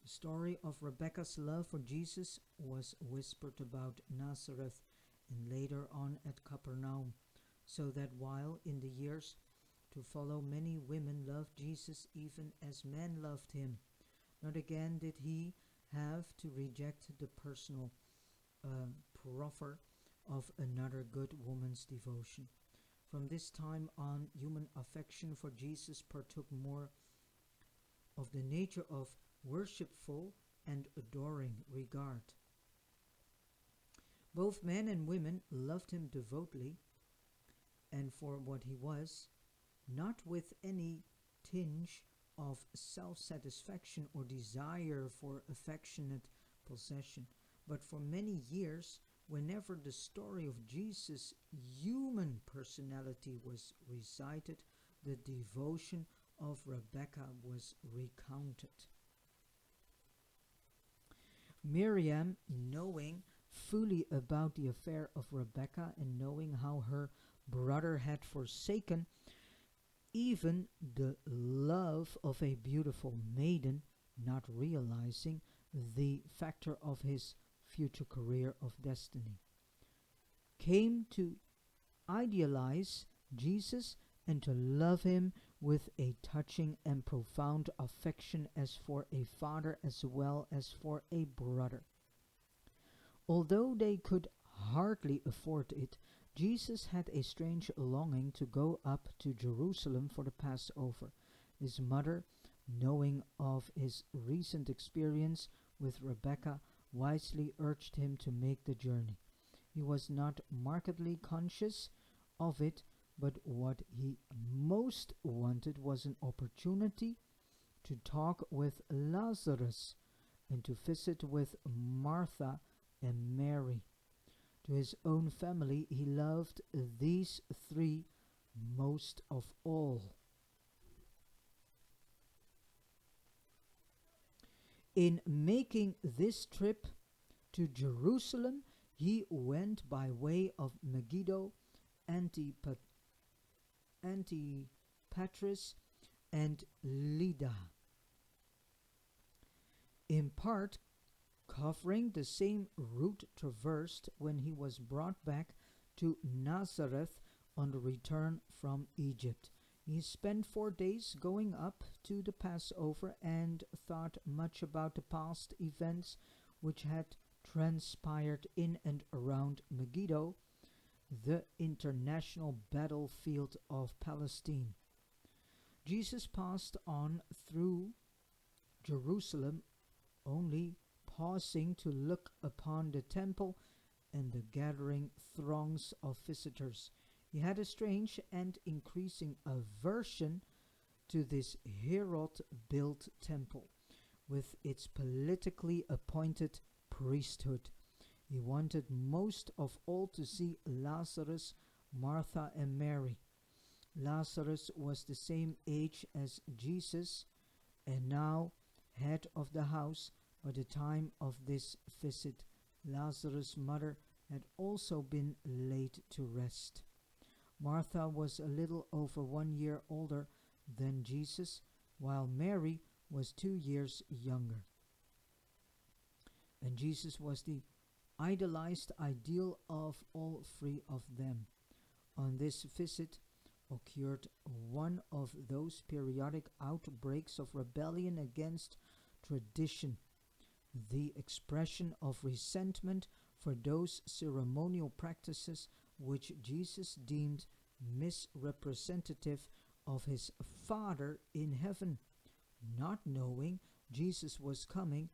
The story of Rebecca's love for Jesus was whispered about Nazareth and later on at Capernaum, so that while in the years to follow many women loved Jesus even as men loved him, not again did he have to reject the personal proffer of another good woman's devotion. From this time on, human affection for Jesus partook more of the nature of worshipful and adoring regard. Both men and women loved him devotedly and for what he was, not with any tinge of self-satisfaction or desire for affectionate possession, but for many years, whenever the story of Jesus' human personality was recited, the devotion of Rebecca was recounted. Miriam, knowing fully about the affair of Rebecca and knowing how her brother had forsaken even the love of a beautiful maiden, not realizing the factor of his future career of destiny, came to idealize Jesus and to love him with a touching and profound affection as for a father as well as for a brother. Although they could hardly afford it, Jesus had a strange longing to go up to Jerusalem for the Passover. His mother, knowing of his recent experience with Rebecca, wisely urged him to make the journey. He was not markedly conscious of it, but what he most wanted was an opportunity to talk with Lazarus and to visit with Martha and Mary. To his own family, he loved these three most of all. In making this trip to Jerusalem, he went by way of Megiddo, Antipatris, and Lydda, in part covering the same route traversed when he was brought back to Nazareth on the return from Egypt. He spent 4 days going up to the Passover and thought much about the past events which had transpired in and around Megiddo, the international battlefield of Palestine. Jesus passed on through Jerusalem, only pausing to look upon the temple and the gathering throngs of visitors. He had a strange and increasing aversion to this Herod-built temple, with its politically appointed priesthood. He wanted most of all to see Lazarus, Martha, and Mary. Lazarus was the same age as Jesus, and now head of the house, By the time of this visit, Lazarus' mother had also been laid to rest. Martha was a little over 1 year older than Jesus, while Mary was 2 years younger. And Jesus was the idolized ideal of all three of them. On this visit occurred one of those periodic outbreaks of rebellion against tradition, the expression of resentment for those ceremonial practices which Jesus deemed misrepresentative of his Father in heaven. Not knowing Jesus was coming,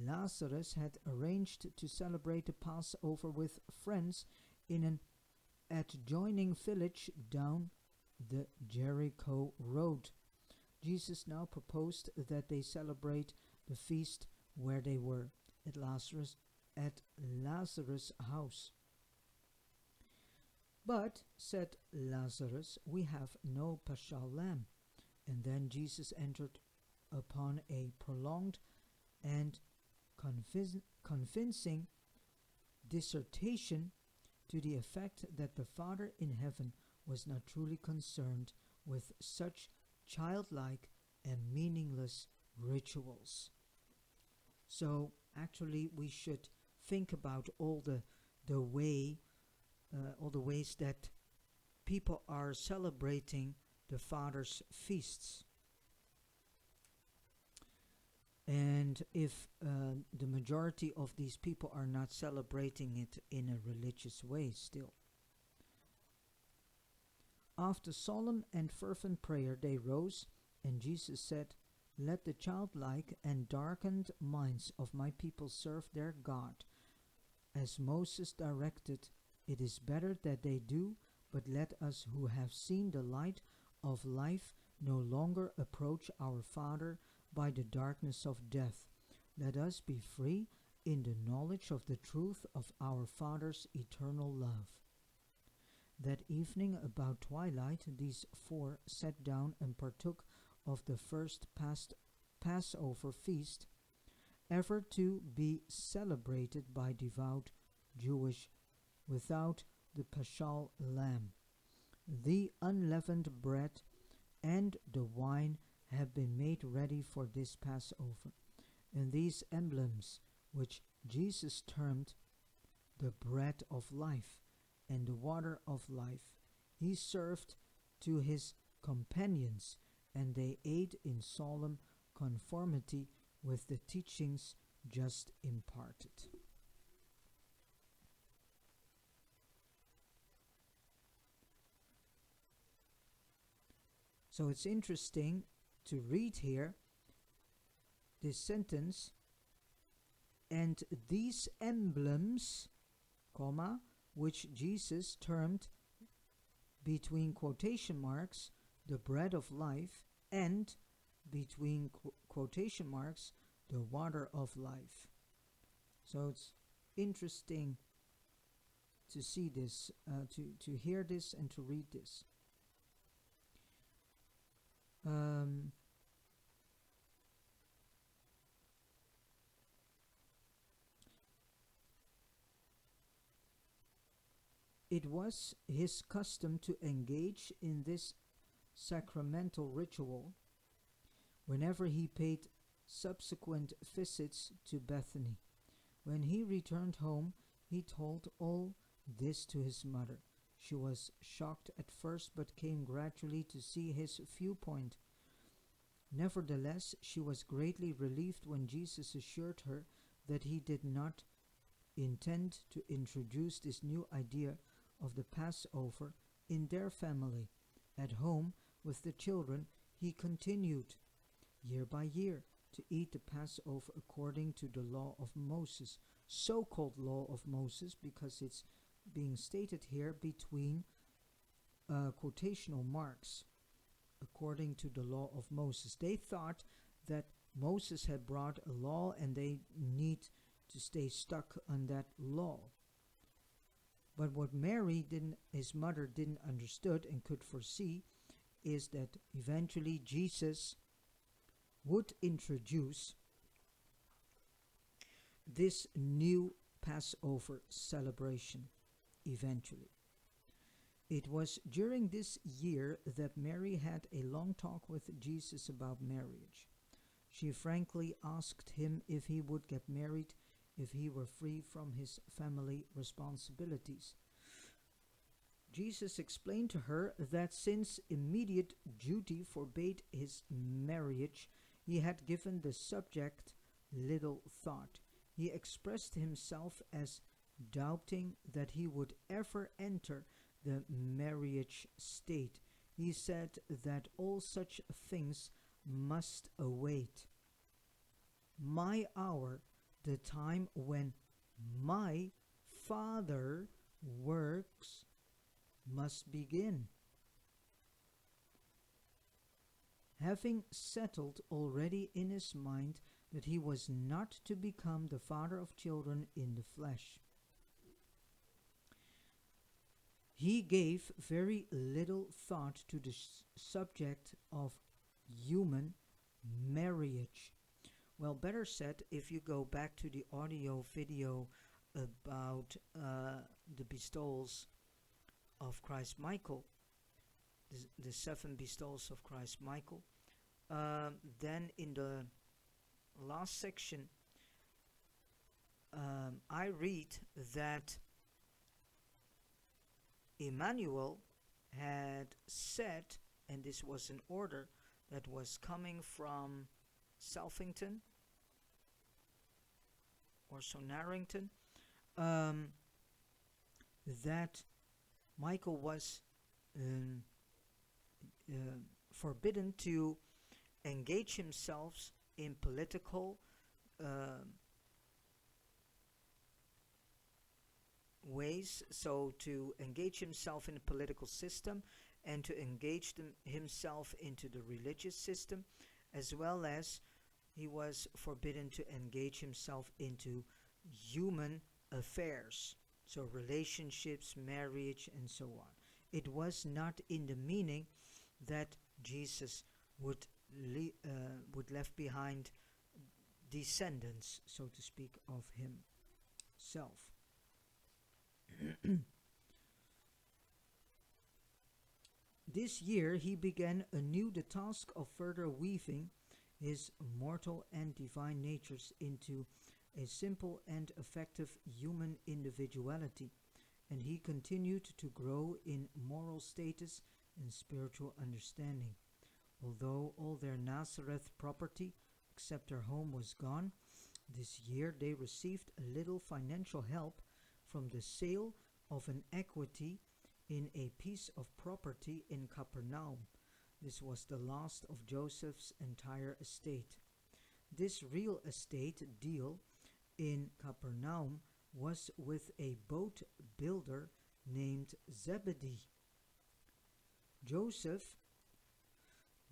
Lazarus had arranged to celebrate the Passover with friends in an adjoining village down the Jericho road. Jesus now proposed that they celebrate the feast where they were, at Lazarus' house. But, said Lazarus, we have no paschal lamb. And then Jesus entered upon a prolonged and convincing dissertation to the effect that the Father in heaven was not truly concerned with such childlike and meaningless rituals. So actually we should think about all the ways that people are celebrating the Father's feasts. And if the majority of these people are not celebrating it in a religious way still. After solemn and fervent prayer they rose, and Jesus said, "Let the childlike and darkened minds of my people serve their God. As Moses directed, it is better that they do, but let us who have seen the light of life no longer approach our Father by the darkness of death. Let us be free in the knowledge of the truth of our Father's eternal love." That evening about twilight these four sat down and partook of the first Passover feast ever to be celebrated by devout Jewish without the paschal lamb. The unleavened bread and the wine have been made ready for this Passover, and these emblems, which Jesus termed the bread of life and the water of life, he served to his companions, and they ate in solemn conformity with the teachings just imparted. So it's interesting to read here this sentence, and these emblems, comma, which Jesus termed between quotation marks the bread of life and between quotation marks the water of life. So it's interesting to see this, to hear this and to read this. It was his custom to engage in this sacramental ritual whenever he paid subsequent visits to Bethany. When he returned home, he told all this to his mother. She was shocked at first, but came gradually to see his viewpoint. Nevertheless, she was greatly relieved when Jesus assured her that he did not intend to introduce this new idea of the Passover in their family. At home with the children, he continued, year by year, to eat the Passover according to the law of Moses, so-called law of Moses, because it's being stated here between quotational marks, according to the law of Moses. They thought that Moses had brought a law and they need to stay stuck on that law. But what his mother didn't understood and could foresee is that eventually Jesus would introduce this new Passover celebration eventually. It was during this year that Mary had a long talk with Jesus about marriage. She frankly asked him if he would get married if he were free from his family responsibilities. Jesus explained to her that since immediate duty forbade his marriage, he had given the subject little thought. He expressed himself as doubting that he would ever enter the marriage state. He said that all such things must await. My hour, the time when my Father works, must begin. Having settled already in his mind that he was not to become the father of children in the flesh, he gave very little thought to the subject of human marriage. Well, better said, if you go back to the audio video about the bestowals of Christ Michael, the seven bestowals of Christ Michael, then in the last section, I read that Emmanuel had said, and this was an order that was coming from Selfington or Sonarrington, that Michael was forbidden to engage himself in political ways, so to engage himself in the political system and to engage himself into the religious system, as well as he was forbidden to engage himself into human affairs, so relationships, marriage, and so on. It was not in the meaning that Jesus would left behind descendants, so to speak, of himself. This year he began anew the task of further weaving his mortal and divine natures into a simple and effective human individuality, and he continued to grow in moral status and spiritual understanding. Although all their Nazareth property, except their home, was gone, this year they received a little financial help from the sale of an equity in a piece of property in Capernaum. This was the last of Joseph's entire estate. This real estate deal in Capernaum was with a boat builder named Zebedee. Joseph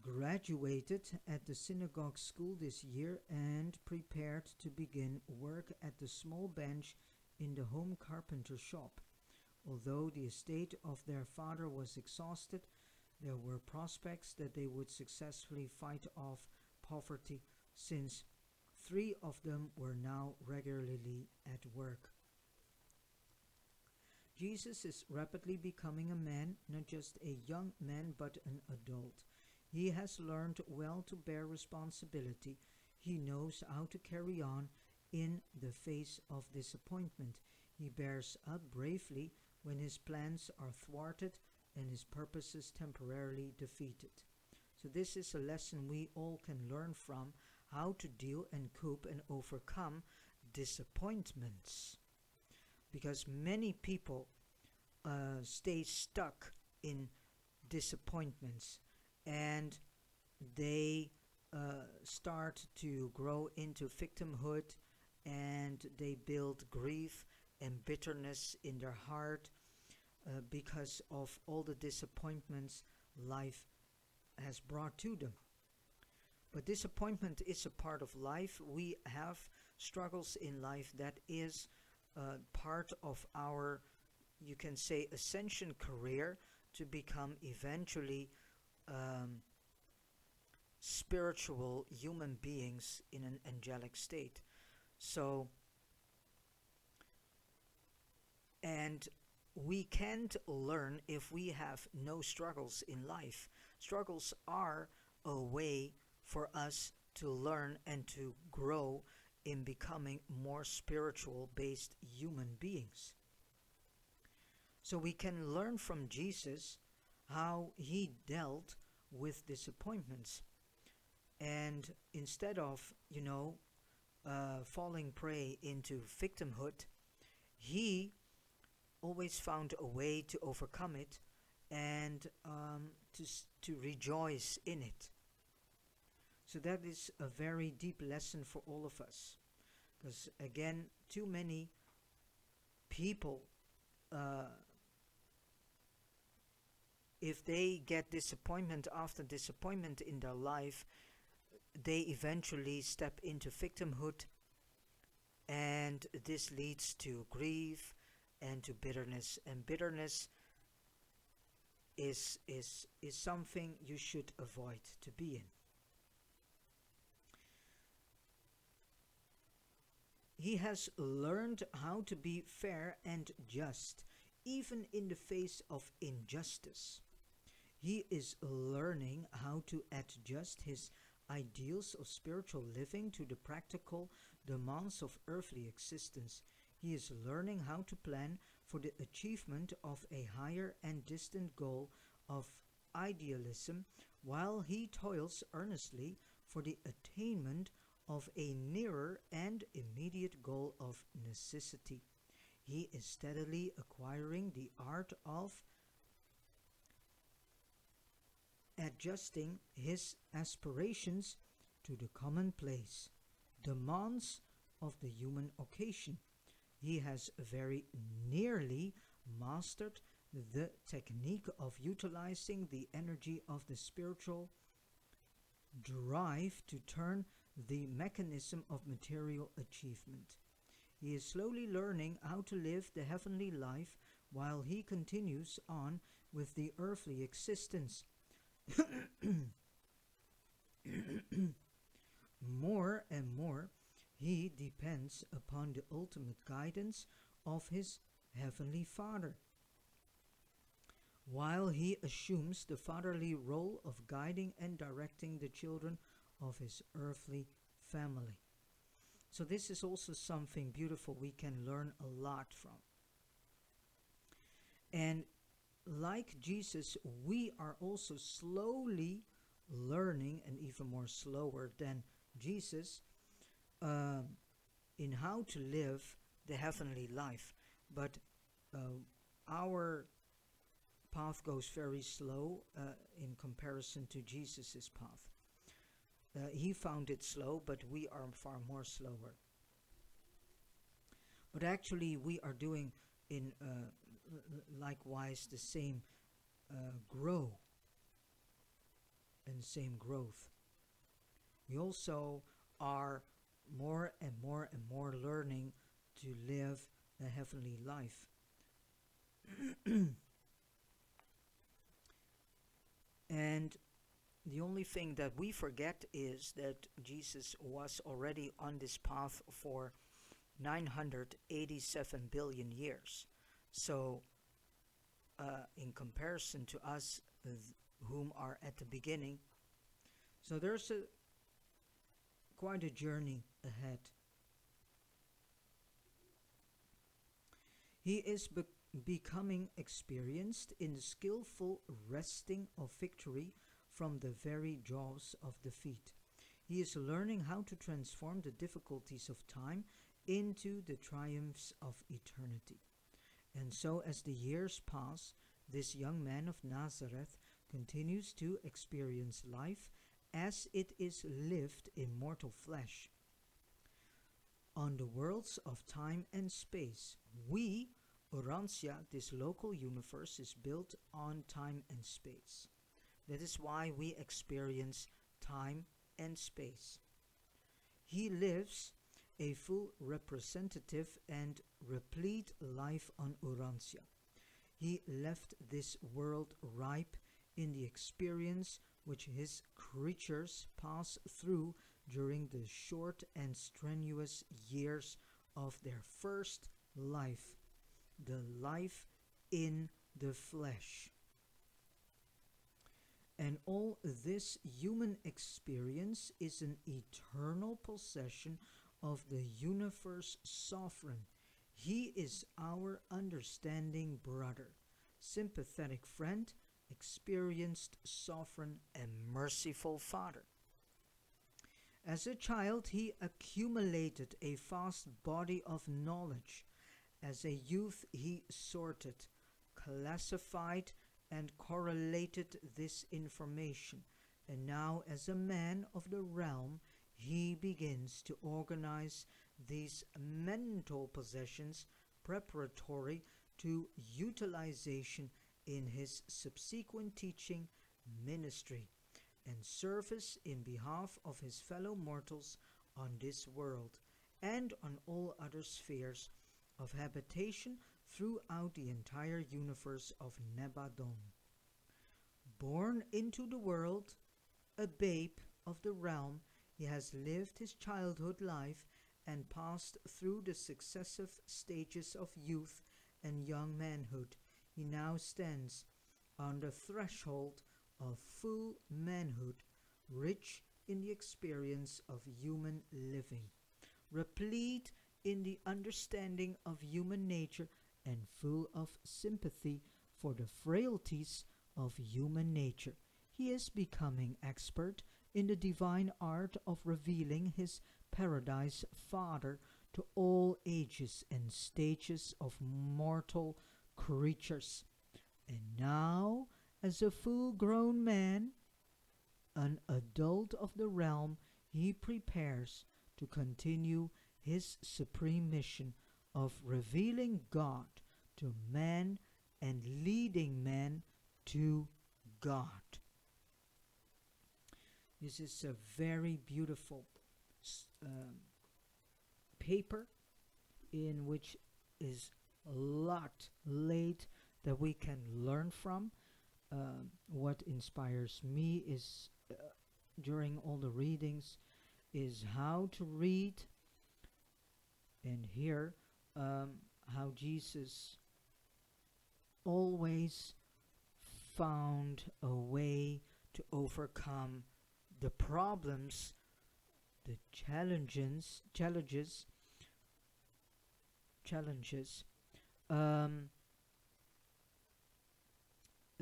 graduated at the synagogue school this year and prepared to begin work at the small bench in the home carpenter shop. Although the estate of their father was exhausted, there were prospects that they would successfully fight off poverty, since 3 of them were now regularly at work. Jesus is rapidly becoming a man, not just a young man, but an adult. He has learned well to bear responsibility. He knows how to carry on in the face of disappointment. He bears up bravely when his plans are thwarted and his purposes temporarily defeated. So this is a lesson we all can learn from, how to deal and cope and overcome disappointments. Because many people stay stuck in disappointments, and they start to grow into victimhood, and they build grief and bitterness in their heart because of all the disappointments life has brought to them. But disappointment is a part of life. We have struggles in life. That is part of our, you can say, ascension career to become eventually spiritual human beings in an angelic state. So And we can't learn if we have no struggles in life. Struggles are a way for us to learn and to grow in becoming more spiritual based human beings. So we can learn from Jesus how he dealt with disappointments. And instead of, falling prey into victimhood, he always found a way to overcome it and to rejoice in it. So that is a very deep lesson for all of us. Because again, too many people, uh, if they get disappointment after disappointment in their life, they eventually step into victimhood, and this leads to grief and to bitterness. And bitterness is something you should avoid to be in. He has learned how to be fair and just, even in the face of injustice. He is learning how to adjust his ideals of spiritual living to the practical demands of earthly existence. He is learning how to plan for the achievement of a higher and distant goal of idealism while he toils earnestly for the attainment of a nearer and immediate goal of necessity. He is steadily acquiring the art of adjusting his aspirations to the commonplace demands of the human occasion. He has very nearly mastered the technique of utilizing the energy of the spiritual drive to turn the mechanism of material achievement. He is slowly learning how to live the heavenly life while he continues on with the earthly existence. More and more, he depends upon the ultimate guidance of his heavenly Father, while he assumes the fatherly role of guiding and directing the children of his earthly family. So, this is also something beautiful we can learn a lot from. And like Jesus, we are also slowly learning, and even more slower than Jesus, um, in how to live the heavenly life. But our path goes very slow in comparison to Jesus's path. He found it slow, but we are far more slower. But actually, we are doing in likewise the same grow and same growth. We also are more and more and more learning to live a heavenly life. And the only thing that we forget is that Jesus was already on this path for 987 billion years. So, in comparison to us, whom are at the beginning, so there's quite a journey ahead. He is becoming experienced in the skillful wresting of victory from the very jaws of defeat. He is learning how to transform the difficulties of time into the triumphs of eternity. And so, as the years pass, this young man of Nazareth continues to experience life as it is lived in mortal flesh. On the worlds of time and space, we, Urantia, this local universe, is built on time and space. That is why we experience time and space. He lives a full representative and replete life on Urantia. He left this world ripe in the experience which his creatures pass through during the short and strenuous years of their first life the life in the flesh. And all this human experience is an eternal possession of the universe sovereign. He is our understanding brother, sympathetic friend, experienced sovereign, and merciful Father. As a child, he accumulated a vast body of knowledge. As a youth, he sorted, classified, and correlated this information. And now, as a man of the realm, he begins to organize these mental possessions preparatory to utilization in his subsequent teaching, ministry, and service in behalf of his fellow mortals on this world and on all other spheres of habitation throughout the entire universe of Nebadon. Born into the world, a babe of the realm, he has lived his childhood life and passed through the successive stages of youth and young manhood. He now stands on the threshold of full manhood, rich in the experience of human living, replete in the understanding of human nature, and full of sympathy for the frailties of human nature. He is becoming expert in the divine art of revealing his paradise Father to all ages and stages of mortal creatures. And now, as a full-grown man, an adult of the realm, he prepares to continue his supreme mission of revealing God to man and leading man to God. This is a very beautiful paper in which is a lot laid that we can learn from. What inspires me is during all the readings is how to read and hear how Jesus always found a way to overcome the problems, the challenges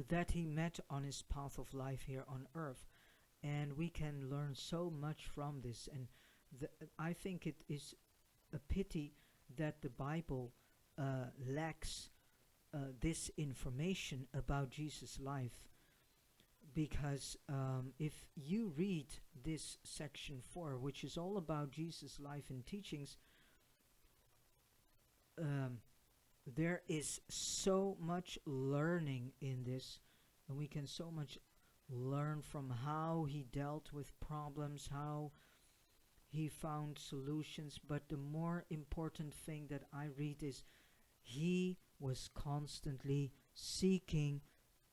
that he met on his path of life here on earth. And we can learn so much from this. And I think it is a pity that the Bible lacks this information about Jesus' life. Because if you read this section 4, which is all about Jesus' life and teachings, there is so much learning in this, and we can so much learn from how he dealt with problems, how he found solutions. But the more important thing that I read is he was constantly seeking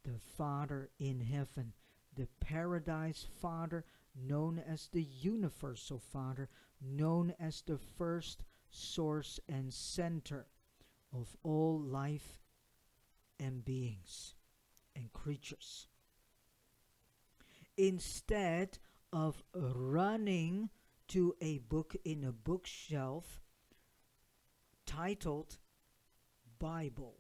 the Father in heaven, the paradise Father, known as the universal Father, known as the first source and center of all life and beings and creatures. Instead of running to a book in a bookshelf titled Bible,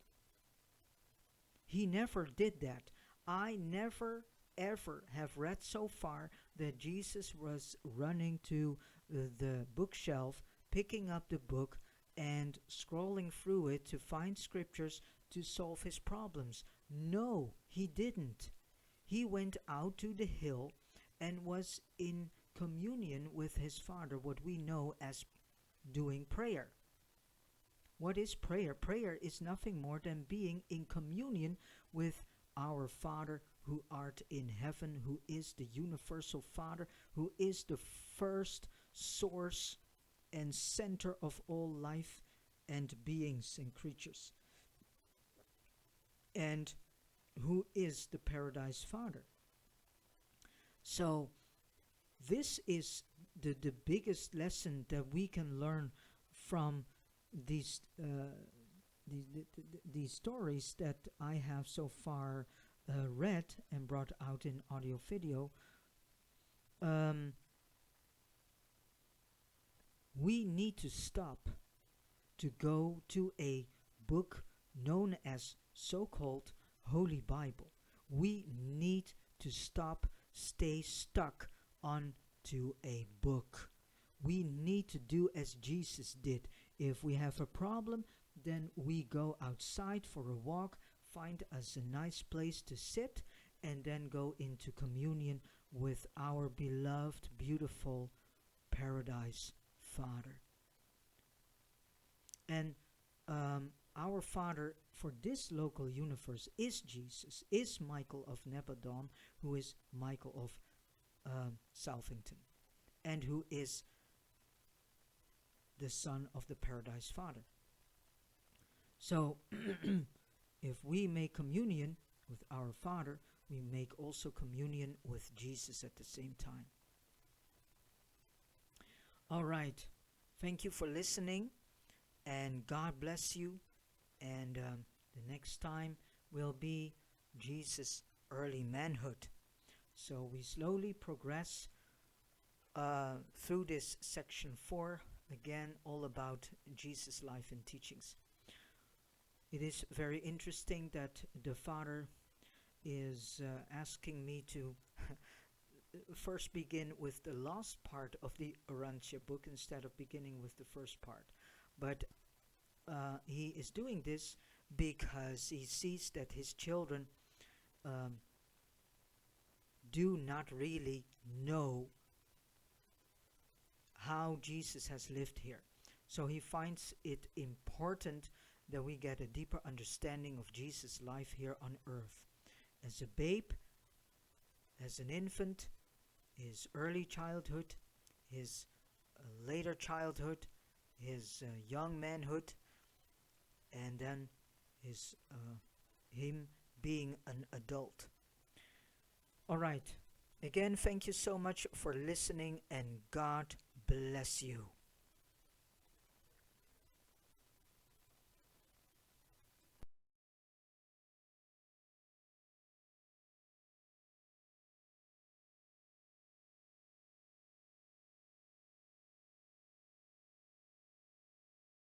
he never did that. I never ever have read so far that Jesus was running to the bookshelf, picking up the book and scrolling through it to find scriptures to solve his problems. No, he didn't. He went out to the hill and was in communion with his Father, what we know as doing prayer. What is prayer? Prayer is nothing more than being in communion with our Father who art in heaven, who is the universal Father, who is the first source and center of all life and beings and creatures, and who is the paradise Father. So this is the biggest lesson that we can learn from these the stories that I have so far read and brought out in audio video, um, we need to stop to go to a book known as so-called Holy Bible. We need to stay stuck onto a book. We need to do as Jesus did. If we have a problem, then we go outside for a walk, find us a nice place to sit, and then go into communion with our beloved, beautiful paradise Father. And our Father for this local universe is Jesus, is Michael of Nebadon, who is Michael of Southington, and who is the son of the Paradise Father. So, if we make communion with our Father, we make also communion with Jesus at the same time. All right. Thank you for listening, and God bless you. And the next time will be Jesus' early manhood. So we slowly progress through this section 4, again, all about Jesus' life and teachings. It is very interesting that the Father is asking me to first begin with the last part of the Urantia book instead of beginning with the first part. But he is doing this because he sees that his children do not really know how Jesus has lived here. So he finds it important that we get a deeper understanding of Jesus' life here on earth. As a babe, as an infant, his early childhood, his later childhood, his young manhood, and then his him being an adult. All right. Again, thank you so much for listening, and God bless you.